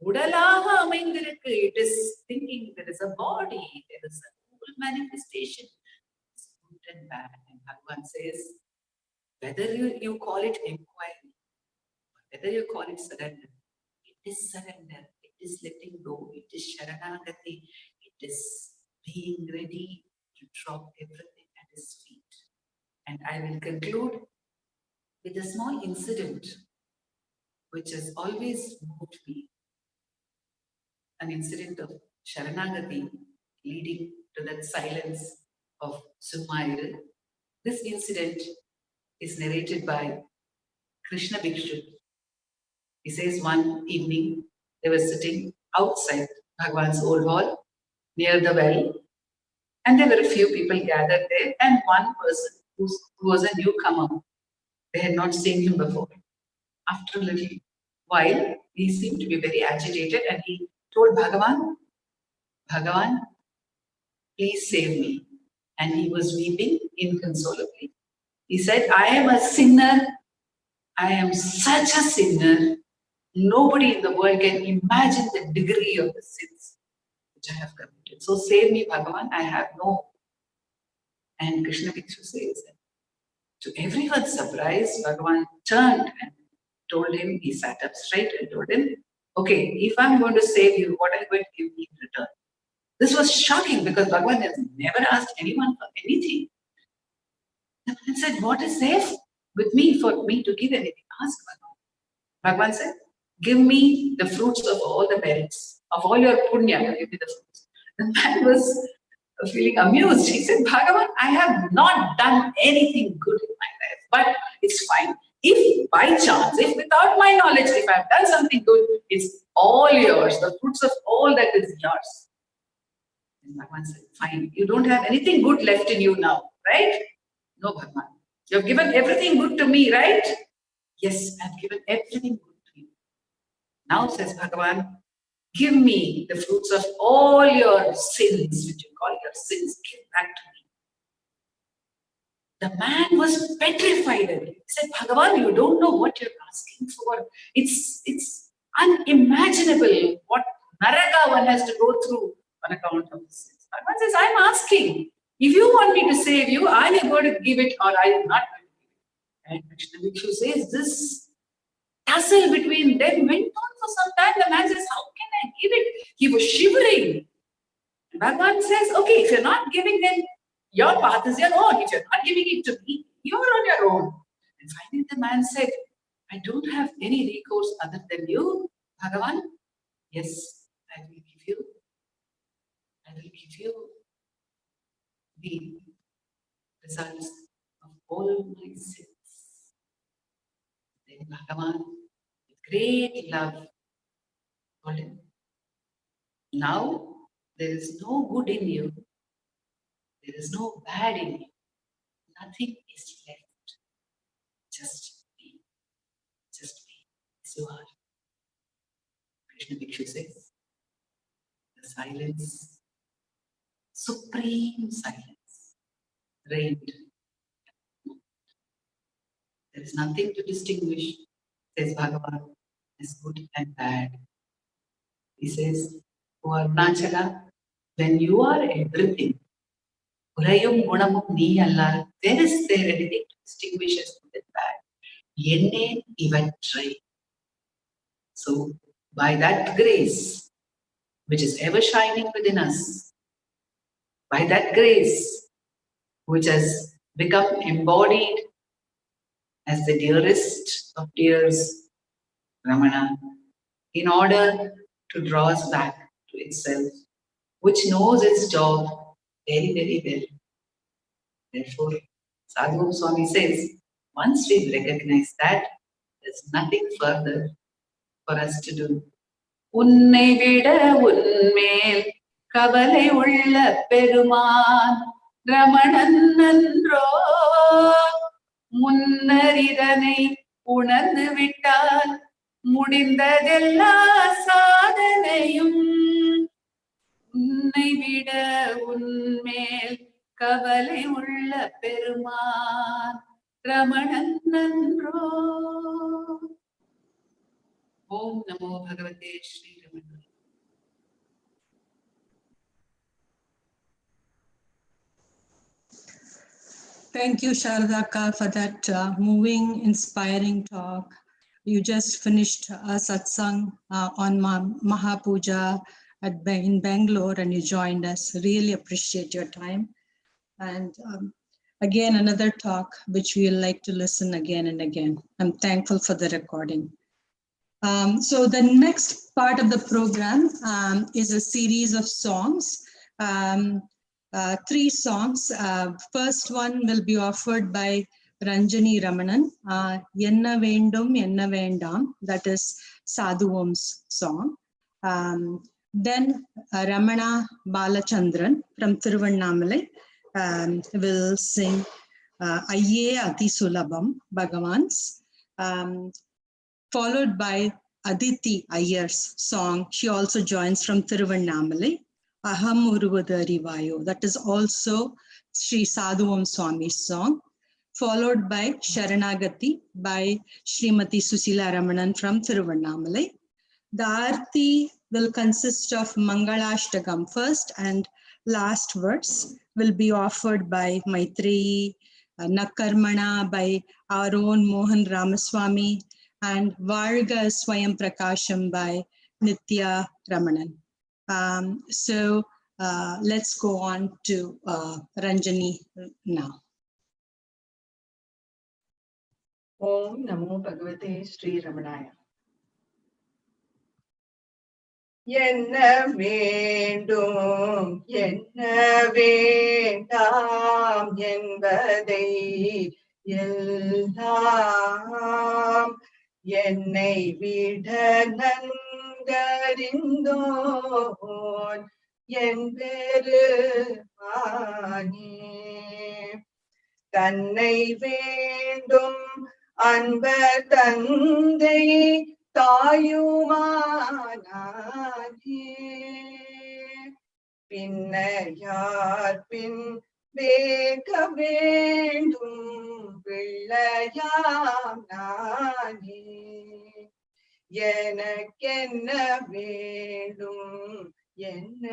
Udalaha Amaindirukku, it is thinking there is a body, there is a whole manifestation. It's good and bad. And Bhagavan says, whether you call it inquiry, whether you call it surrender, it is surrender, it is letting go, it is Saranagathi, it is being ready to drop everything at his feet. And I will conclude with a small incident which has always moved me. An incident of Saranagathi leading to that silence of Sumayru. This incident is narrated by Krishna Bhikshu. He says one evening they were sitting outside Bhagwan's old hall near the well, and there were a few people gathered there, and one person who was a newcomer. They had not seen him before. After a little while, he seemed to be very agitated, and he told Bhagavan, Bhagavan, please save me. And he was weeping inconsolably. He said, I am a sinner. I am such a sinner. Nobody in the world can imagine the degree of the sins which I have committed. So save me, Bhagavan. I have no hope. And Krishna Bhikshu says, to everyone's surprise, Bhagavan turned and told him, he sat up straight and told him, okay, if I'm going to save you, what are you going to give me in return? This was shocking because Bhagavan has never asked anyone for anything. The man said, what is there with me for me to give anything? Ask Bhagavan. Bhagavan said, give me the fruits of all the merits, of all your punya, give me the fruits. The man was feeling amused. He said, Bhagavan, I have not done anything good in my life, but it's fine. If by chance, if without my knowledge, if I've done something good, it's all yours, the fruits of all that is yours. And Bhagavan said, fine, you don't have anything good left in you now, right? No, Bhagavan. You have given everything good to me, right? Yes, I've given everything good to you. Now, says Bhagavan, give me the fruits of all your sins, which you call your sins, give back to me. The man was petrified. He said, Bhagavan, you don't know what you're asking for. It's unimaginable what Naraka one has to go through on account of the sins. Bhagavan says, I'm asking. If you want me to save you, are you going to give it or are you not going to give it? And Krishna Bhikshu says, this tussle between them went on for some time. The man says, how can I give it? He was shivering. And Bhagavan says, okay, if you're not giving, then your path is your own. If you're not giving it to me, you're on your own. And finally the man said, I don't have any recourse other than you, Bhagavan. Yes, I will give you the results of all my sins. Then Bhagavan, with great love, told him, now there is no good in you. There is no bad in you. Nothing is left. Just be. Just be as you are. Krishna Bhikshu says, the silence, supreme silence, reigned. There is nothing to distinguish, says Bhagavan, as good and bad. He says, O Arunachala, when you are everything, Urayum Gunamum Ni Allah, where is there anything to distinguishes good and bad. Enne ivatrai. So, by that grace, which is ever shining within us, by that grace, which has become embodied as the dearest of dears, Ramana, in order to draw us back to itself, which knows its job very, very well. Therefore, Sadhu Swami says, once we recognize that, there's nothing further for us to do. உன்னை விட உன்மேல் கவலை உள்ள பெருமான் ரமணன் நன்றோ முன்னரிதனை உணர்ந்து விட்டால் முடிந்ததெல்லா சாதனையும் உன்னை விட உன்மேல் கவலை உள்ள பெருமான் ரமணன் நன்றோ. ஓம் நமோ பகவதே Sri ரமணாய. Thank you, Sharadaka, for that moving, inspiring talk. You just finished a satsang on Mahapuja in Bangalore, and you joined us. Really appreciate your time. And again, another talk which we like to listen again and again. I'm thankful for the recording. So the next part of the program is a series of songs. 3 songs. First one will be offered by Ranjani Ramanan, Yenna Vendum, Yenna Vendam, that is Sadhu Om's song. Then Ramana Balachandran from Thiruvannamalai will sing Ayye Ati Sulabam, Bhagavan's, followed by Aditi Ayer's song. She also joins from Thiruvannamalai, Aham Uruvadu Arivayo. That is also Sri Sadhu Om Swami's song, followed by Saranagathi by Srimati Susila Ramanan from Thiruvannamalai. The Aarti will consist of Mangalashtakam first, and last verse will be offered by Maitreyi, Nakarmana by our own Mohan Ramaswamy, and Varga Swayam Prakasham by Nitya Ramanan. So let's go on to Ranjani now. Om Namo Bhagavate Sri Ramanaya. Yenna வேண்டும் என்ன வேண்டாம் என்பதை எல்லாம் என்னை விட நன்கறிந்தோன் என் பெருமானே. தன்னை வேண்டும் அன்பர் தந்தை தாயுமானானே. பின்னையார் பின் வேக வேண்டும் பிள்ளையாம் நானே. எனக்கென்ன வேண்டும் என்ன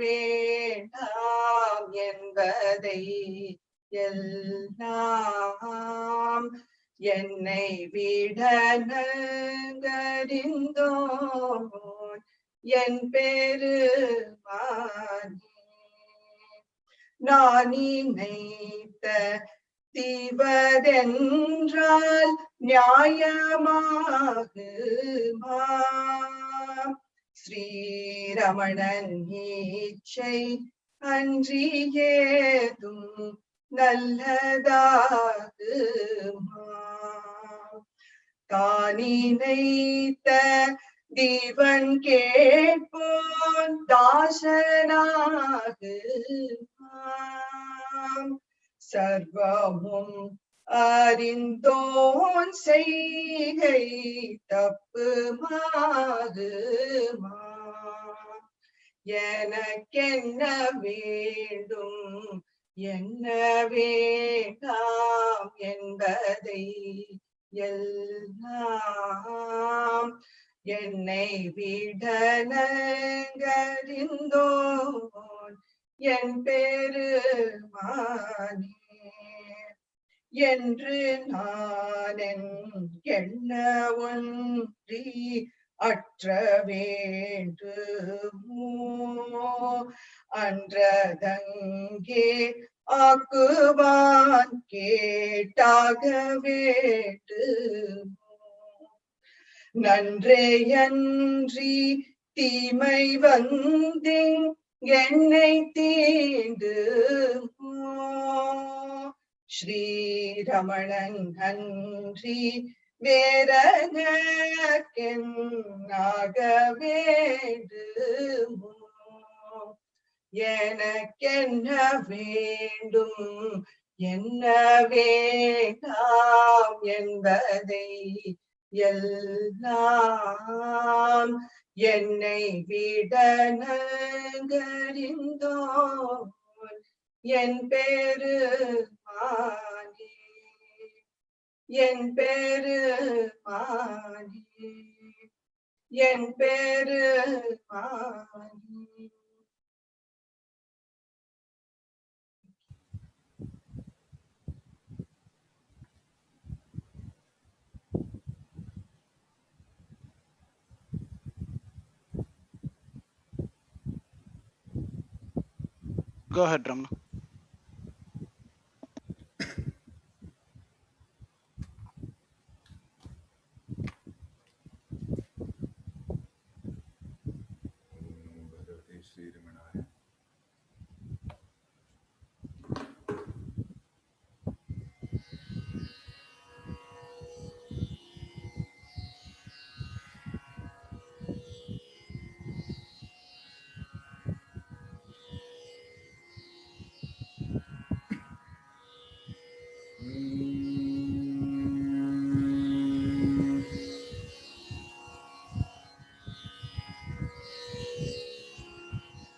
வேண்டாம் என்பதை எல்லாம் என்னை விட நன்கறிந்தோன் என் பெருமானே. நான் நினைத்த தீவதென்றால் நியாயமாகுமா? ஸ்ரீரமணன் ஈச்சை அன்றி ஏதும் நல்லதாகுமா? தானினைத்த தீவன் கேட்போன் தாசனாகுமா? சர்வமும் அறிந்தோன் செய்கை தப்புமாகுமா? எனக்கென்ன வேண்டும் என்ன வேண்டாம் என்பதை எல்லாம் என்னை விட நன்கறிந்தோன் என் பெருமானே. என்று நானென் எண்ண ஒன்றி அற்ற வேண்டுமோ அன்றதங்கே ஆக்குவான் கேட்டாக வேண்டுமோ நன்றேயன்றி தீமை வந்திங் என்னை தீண்டுமோ ஸ்ரீரமணன் அன்றி வேறெனக்கென்னாக வேண்டுமோ எனக்கென்ன வேண்டும் என்ன வேண்டாம் என்பதை எல்லாம் என்னை விட நன்கறிந்தோன் என் பெருமானே என் பெருமானே என் பெருமானே. Go ahead, Ramana.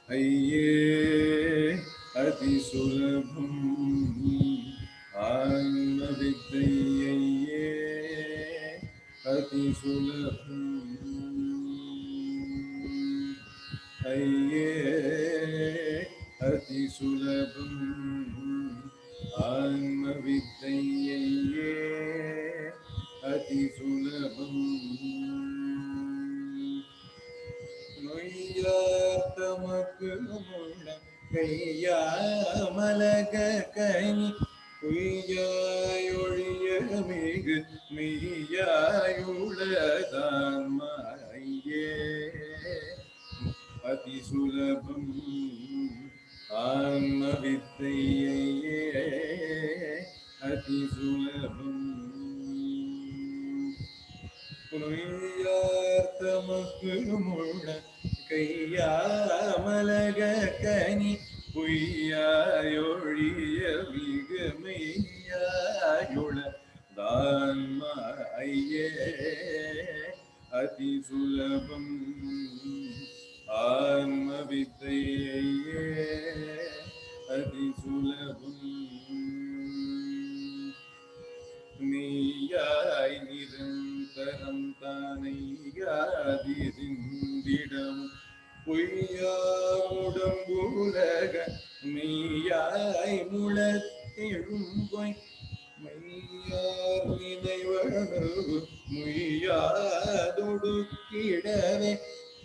अय्ये अतिसुलभम् आत्मविद्यय्ये अतिसुलभम् अय्ये अतिसुलभम् आत्मविद्यय्ये अतिसुलभम् நொய்யாத்தமக்கு முள்ள கையாமலக கனி பொய்யாயொழிய மிகு மெய்யாயுள்ளதான் மாயே அதிசுலபம் ஆன்மவித்தையே அதிசுலபம் புனையார்த்தமக்கு முள்ள கையாமலக கனி பொய்யாயொழிய மிகு மெய்யாயுள தான்ம ஐயே அதிசுலபம் ஆன்மவித்தையே அதிசுலபம் மெய்யாய் நிரந்தரம் தானையாதிருந்திடம் பொய்யாமுடம்புலக மெய்யாய் முளத்தெழும்பொய் மெய்யார் நினைவனு முய்யாதொடுக்கிடவே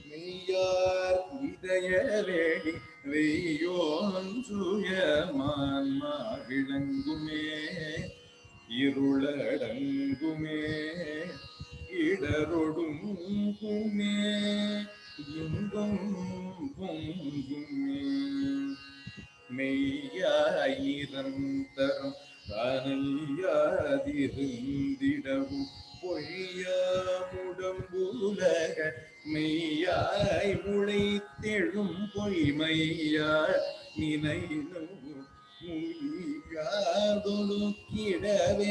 மெய்யார் இதயவேடி வெய்யோன் சுயமான்மா விளங்குமே இருளடங்குமே இடரொடுங்குமே இன்பம் பொங்குமே மெய்யாயிரந்தரம் தானையாதிருந்திடவும் பொய்யாமுடம்புலக மெய்யாய் முளைத்தெழும் பொய்மையார் நினைவு முய்யாதொடுக்கிடவே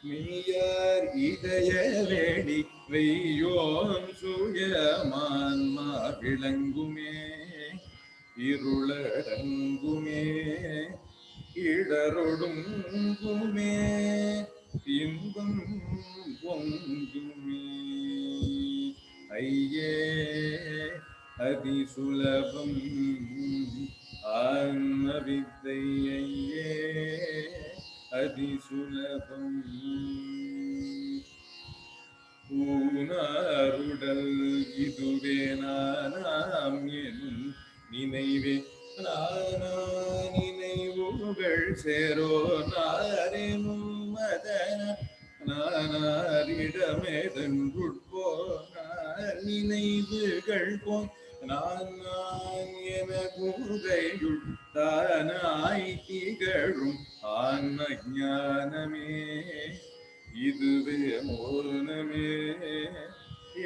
மெய்யார் இதயவேடி வெய்யோன் சுயமான்மா விளங்குமே இருளடங்குமே இடரொடுங்குமே இன்பம் பொங்குமே ஐயே அதிசுலபம் ஆன்மவித்தையே அதிசுலபம் அதிசுலபம் ஊனாருடல் இதுவே நானாம் எனும் நினைவே நானா நினைவுகள் சேரோ நாரெனும் மதன நானாரிடமேதன்றுட்போனார் நினைவுகள் போய் நான் என கூரையுள் தானாய் திகழும் ஆன்ம ஞானமே இதுவே மோனமே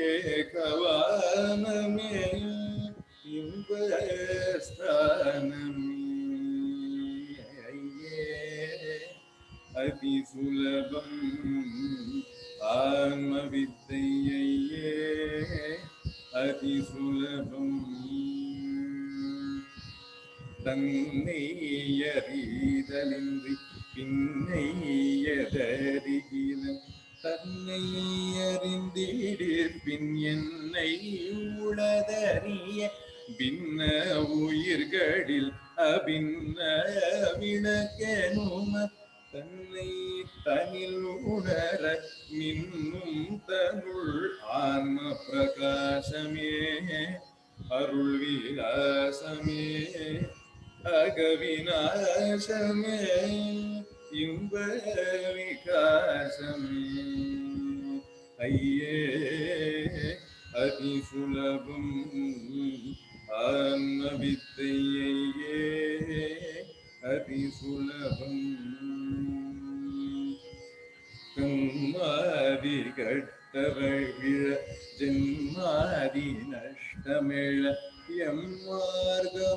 ஏகவானமே இன்பஸ்தானமே ஐயே அதிசுலபம் ஆன்மவித்தையே அதிசுலபம் தன்னை அறிதலின்றி பின்னை எதறிகில தன்னை அறிந்திடீர் பின் என்னை உளதறிய பின்ன உயிர்களில் அபின்ன விளக்கெனும தன்னை தனில் உணர மின்னும் தனுள் ஆன்ம பிரகாசமே அருள் விலாசமே அகவிநாசமே இன்ப விகாசமே ஐயே அதிசுலபம் ஆன்ம வித்தையே அதிசுலபம் கம்மாதி கட்டவள் விழ ஜென்மாதி நஷ்டமிழ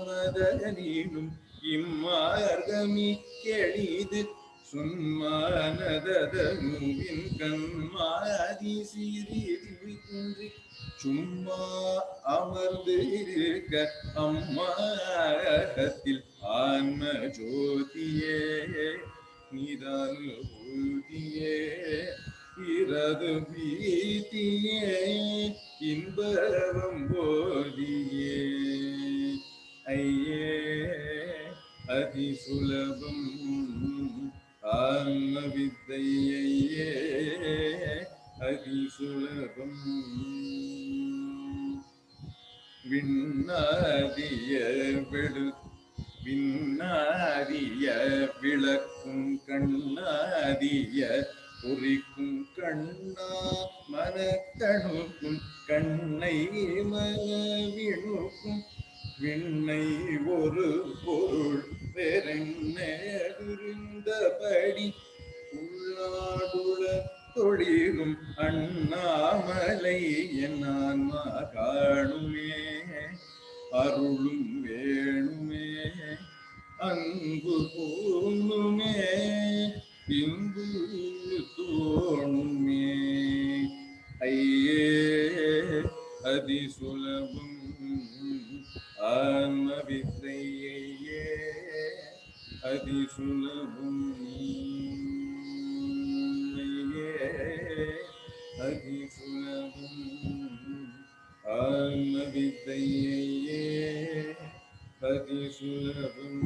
எம்மார்கமதனினும் இம்மார்கமி கெளிது சும்மானதனுவின் கண்மாதி சிறின்றி சும்மா அமர்ந்து இருக்க அம்மாகத்தில் ஆன்ம ஜோதியே நிதானுபூதியே இறது பீதியே இன்பம் போதியே ஐயே அதிசுலபம் ஆன்ம வித்தையே அதிசுலபம் விண்ணாதிய விண்ணாதிய விளக்கும் கண்ணாதிய பொறிக்கும் கண்ணா மனக்கணுக்கும் கண்ணை மனவிணுக்கும் விண்ணை ஒரு பொருள் வேறென்ன விருந்தபடி உள்ளாடுல தொழிலும் அண்ணாமலை என் ஆன்மா காணுமே அருளும் வேணுமே அன்பு போனுமே இன்பு தோணுமே ஐயே அதிசுலபம் ஆன்ம வித்தையே அதிசுலபம் ஐயே அதிசுலபம் ஆன்ம வித்தையே அதிசுலபம்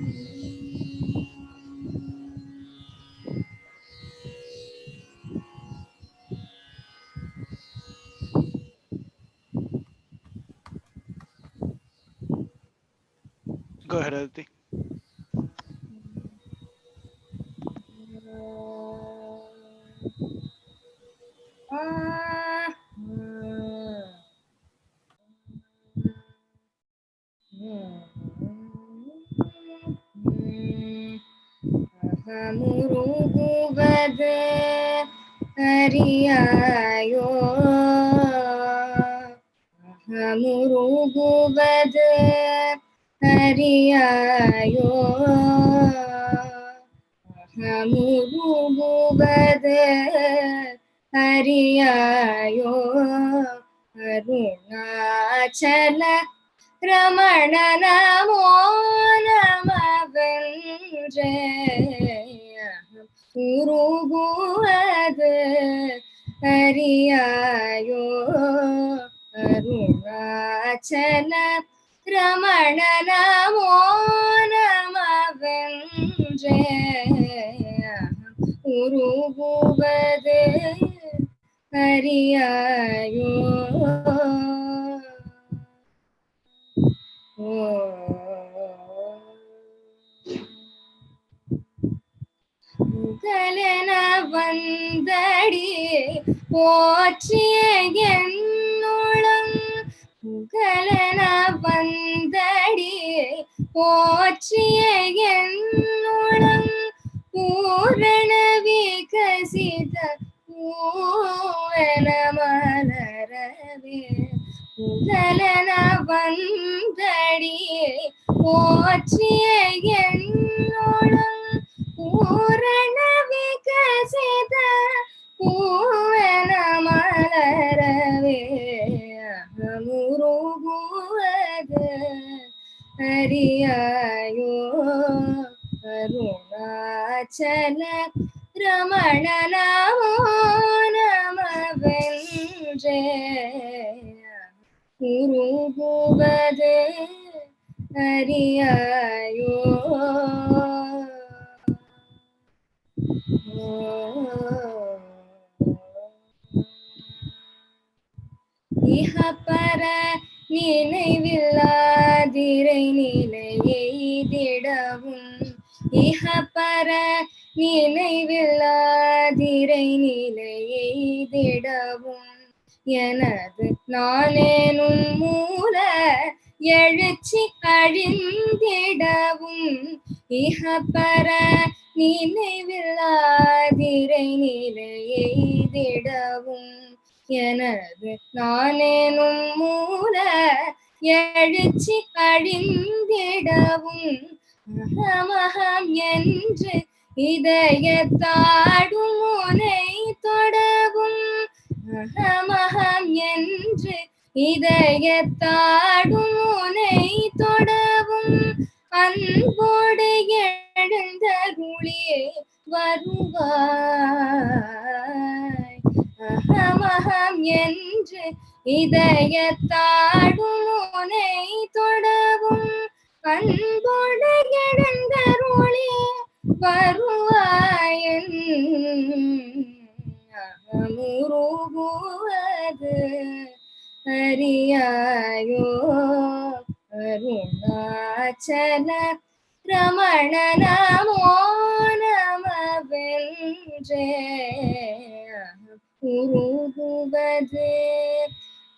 Go ahead, Aditi. அகமுருகுவது அறியாயோ அகமுருகுவது அறியாயோ அகமுருகுவது அறியாயோ Arunachal Ramana நமோ நமவென்றே உருகுவது அறியாயோ அருணாச்சல ரமண நமோ நமவென்றே உருகுவது அறியாயோ உகலென வந்தடியே போற்றிய என்னுளம் உகலென வந்தடியே போற்றிய என்னுளம் பூரண விகசித பூவன மலரவே உகலென வந்தடியே போற்றிய என்னுளம் பூரண விகசித பூவன மலரவே அகமுருகுவது அறியாயோ அருணாச்சல ரமண நமோ நமவென்றே உருகுவது அறியாயோ இஹபர நினைவில்லாதிரை நிலையெய்திடவும் இஹபர நினைவில்லாதிரை நிலையெய்திடவும் எனது நானேனும் மூல எழுச்சி அழிந்திடவும் இஹபர நினைவில்லாதிரை நிலையெய்திடவும் எனது நானேனும் மூல எழுச்சி அழிந்திடவும் அகமகம் என்று இதயத்தாடும் முனை தொடவும் அகமகம் என்று இதயத்தாடும் முனை தொடவும் அன்போடு எழுந்தருளியே வருவாய் அகமகம் என்று இதயத்தாடும் முனை தொடவும் அன்போடு எழுந்தருளியே வருவாயன் அகமுருகுவது அறியாயோ அருணாச்சல ரமண நமோ நமவென்றே உருகுவது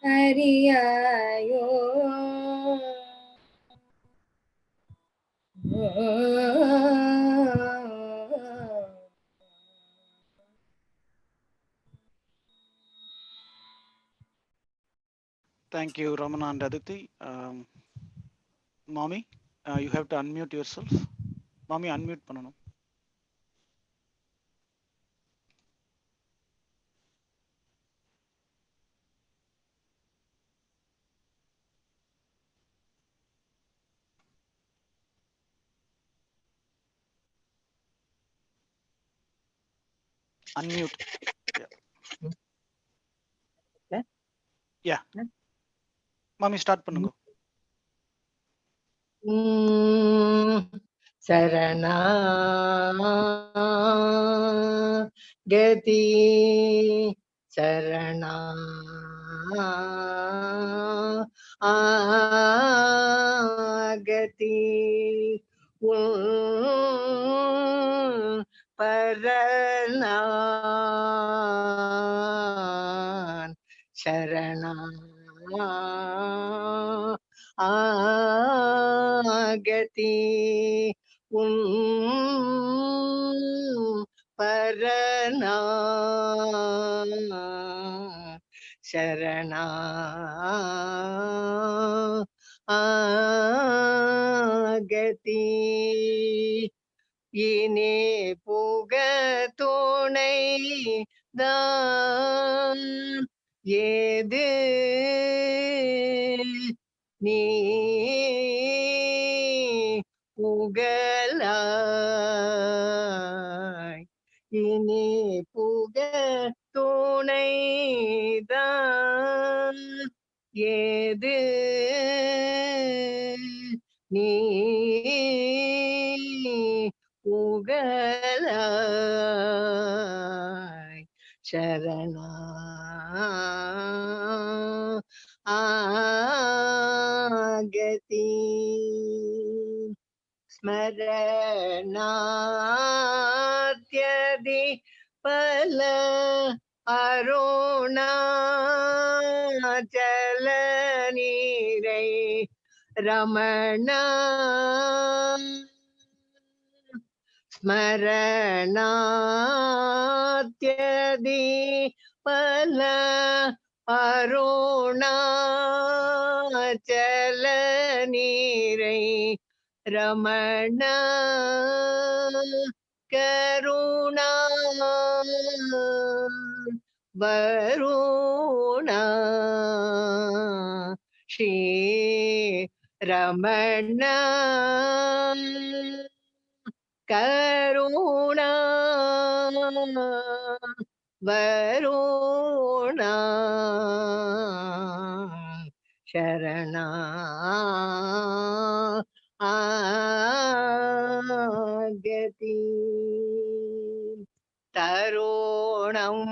அறியாயோ Thank you, Ramana and Aditi. Mommy, you have to unmute yourself. Mommy, unmute பண்ணணும். Unmute. Yeah. Yeah. Mommy, start பண்ணுங்க. சரணாகதி சரணாகதி பரணான் சரணாகதி பரணான் சரணாகதி இனி புக துணை தான் ஏது நீ புகழாய் இனி புக துணைதான் ஏது நீ புகழாய் சரணா ஆகதி ஸ்மரணாத்யதி பல அருணாச்சல நீரை ரமணா ஸ்மரணாத்யதி பல அருணாச்சல நீரை ரமணா கருணா வருணா ஸ்ரீ ரமணா கருணா வருணா சரணா ஆகதி தருணம்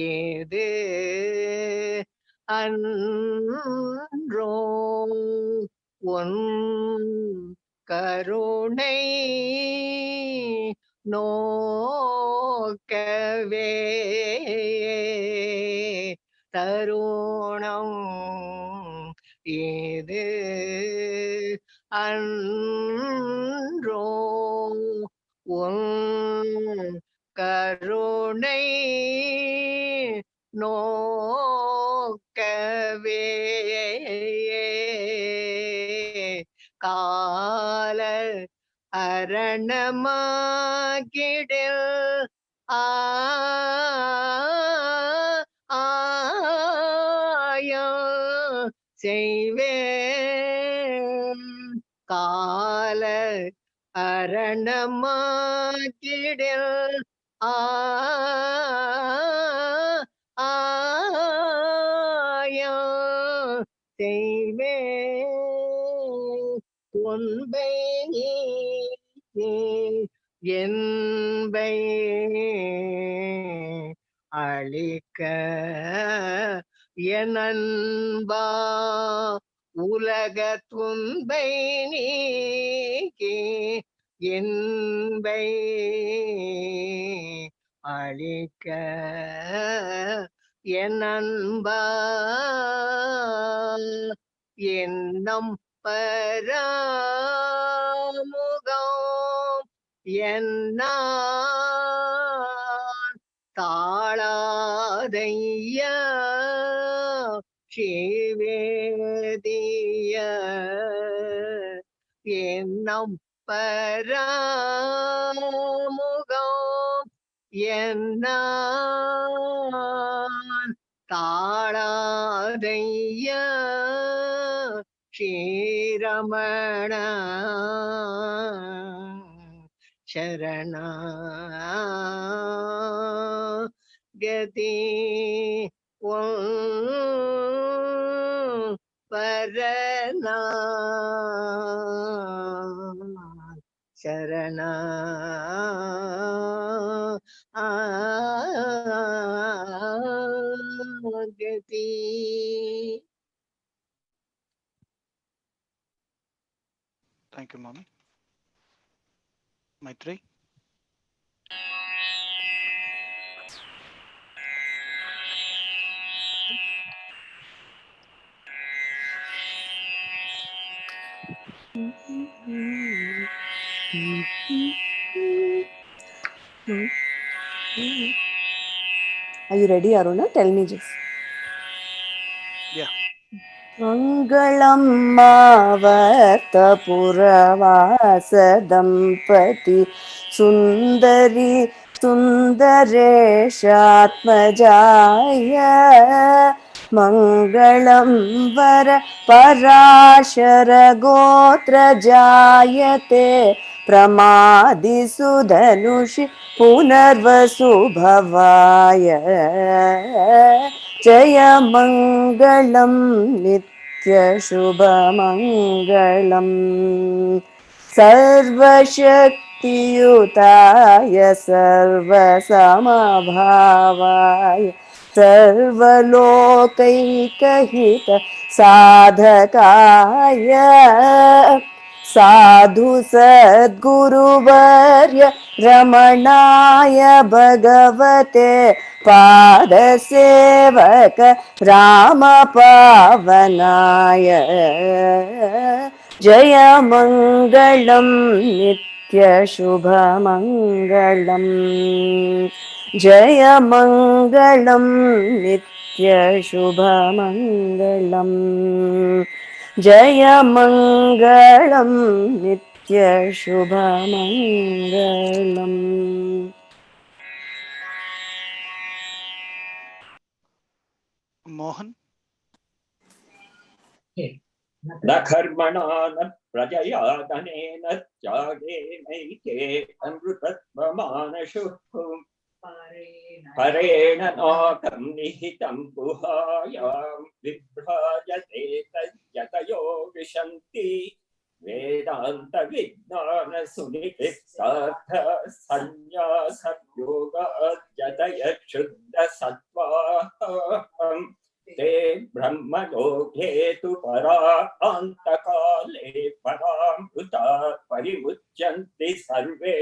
ஏது அன்றோ உன் கருணை நோக்கவே தருணம் ஏது அன்றோ உன் கருணை நோக்கவே கால அரணமாகிடில் ஆயா செய்வேன் கால அரணமாகிடில் ஆயா செய்வேன் உன்பை நீ என்பை அளிக்க என் அன்பா உலக துன்பை நீக்கி என்பை அளிக்க என் அன்பா என்னம் பராமுகம் என்னான் தாளாதைய ஸ்ரீவேதிய என்னம் பராமுகம் என்னான் தாளாதைய ஸ்ரீரமண சரணா கதி பரணா சரணா கதி. Thank you, Mommy. Maitri. Are you ready, Aruna? Tell me just. Yeah. மங்களம் மாவர்த்தபுரவாச தம்பதி சுந்தரி சுந்தரேஷாத்மஜாய மங்களம் வர பராசர கோத்ர ஜாயதே பிரமாதிசுதனுஷி புனர்வசு பவாய ஜய மங்களம் நித்ய சுப மங்களம் சர்வசக்தி शक्तियुताय सर्वसमभावाय सर्वलोकैकहित साधकाय साधु सद्गुरुवर्य रमणाय भगवते पादसेवक रामपावनाय जय मङ्गलं नित्यशुभमङ्गलम् जय मङ्गलं नित्यशुभमङ्गलम् जय मङ्गलं नित्यशुभमङ्गलम् Mohan. न कर्मणा न प्रजया धनेन त्यागेनैके अमृतत्वमानशुः परेण नाकं निहितं गुहायां विभ्राजते तज्जतयो विशन्ति वेदान्तविज्ञानसुनिधिस्तार्थ सन्न्यासयोगाद्यतयः शुद्धसत्त्वाः ते ब्रह्मलोके तु परान्तकाले परामृता परिमुच्यन्ति सर्वे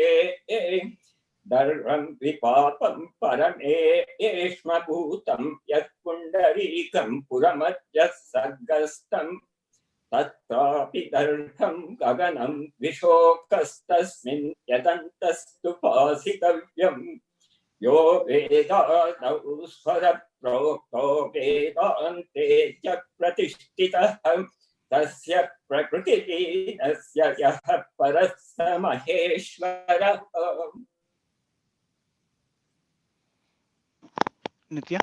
दर्वं विपापं परमेष्मभूतं यत् पुण्डरीकं पुरमध्यः सर्गस्थं तत्रापि दर्भं गगनं विशोकस्तस्मिन् यदन्तस्तुपासितव्यम् यो वेदादौ स्वरप्रोक्तो वेदान्ते च प्रतिष्ठितः तस्य प्रकृतिलीनस्य यः परः स महेश्वरः। Nitya.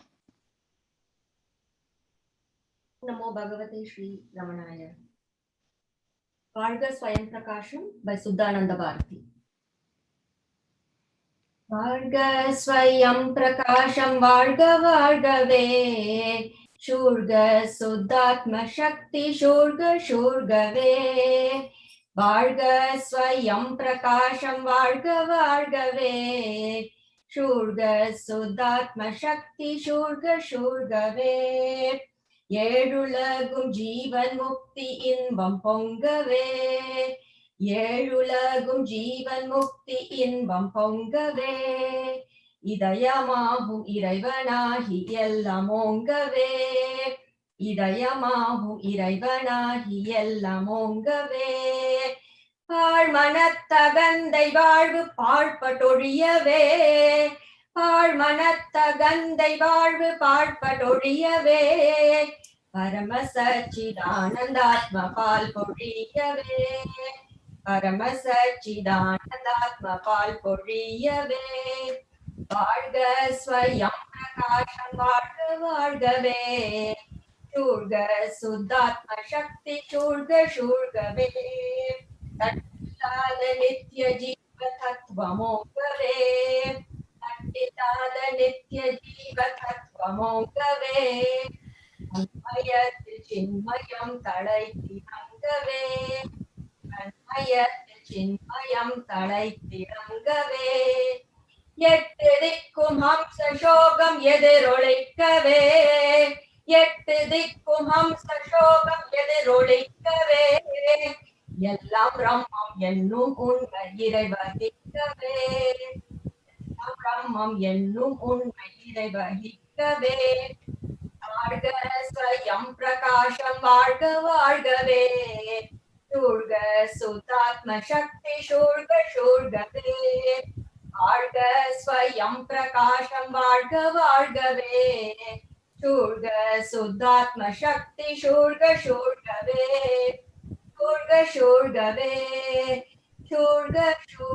Namo Bhagavate Shri Ramanaya. Varga Swayam Prakasham by Suddhananda Bharati. Varga Swayam Prakasham Varga Vargave Shurga Suddhatma Shakti Shurga Shurgave Varga Swayam Prakasham Varga Vargave Shurga Suddhatma Shakti Shurga Shurgave Yerulagum Jeevan Mukti Inbam Pongave Yerulagum Jeevan Mukti Inbam Pongave Idayamahum Iraivanahi Ellamongave Idayamahum Iraivanahi Ellamongave Parmanattagandai Varvu Parpatoriyave Parmanattagandai Varvu Parpatoriyave Paramasacchidanandatma Palporiyave Paramasacchidanandatma Palporiyave Varga Swayam Prakasham Varga Vargave Shurga Suddhatma Shakti Shurga Shurgave Tattitala Nitya Jiva Tattvamogave Tattitala Nitya Jiva Tattvamogave Anmayat Chinmayam Tadaiti Rangave Anmayat Chinmayam Tadaiti Rangave Yettidikkum Hamsa Shogam Yedirolikave Yettidikkum Hamsa Shogam Yedirolikave Yellam Brahmam Yennum Unma Iraivahikkave Yellam Brahmam Yennum Unma Iraivahikkave Varga Swayam Prakasham Varga Vargave Shurga Suddhatma Shakti Shurga Shurgave Varga Swayam Prakasham Varga Vargave Shurga Suddhatma Shakti Shurga Shurgave Shurga Shurgave Shurga Shurgave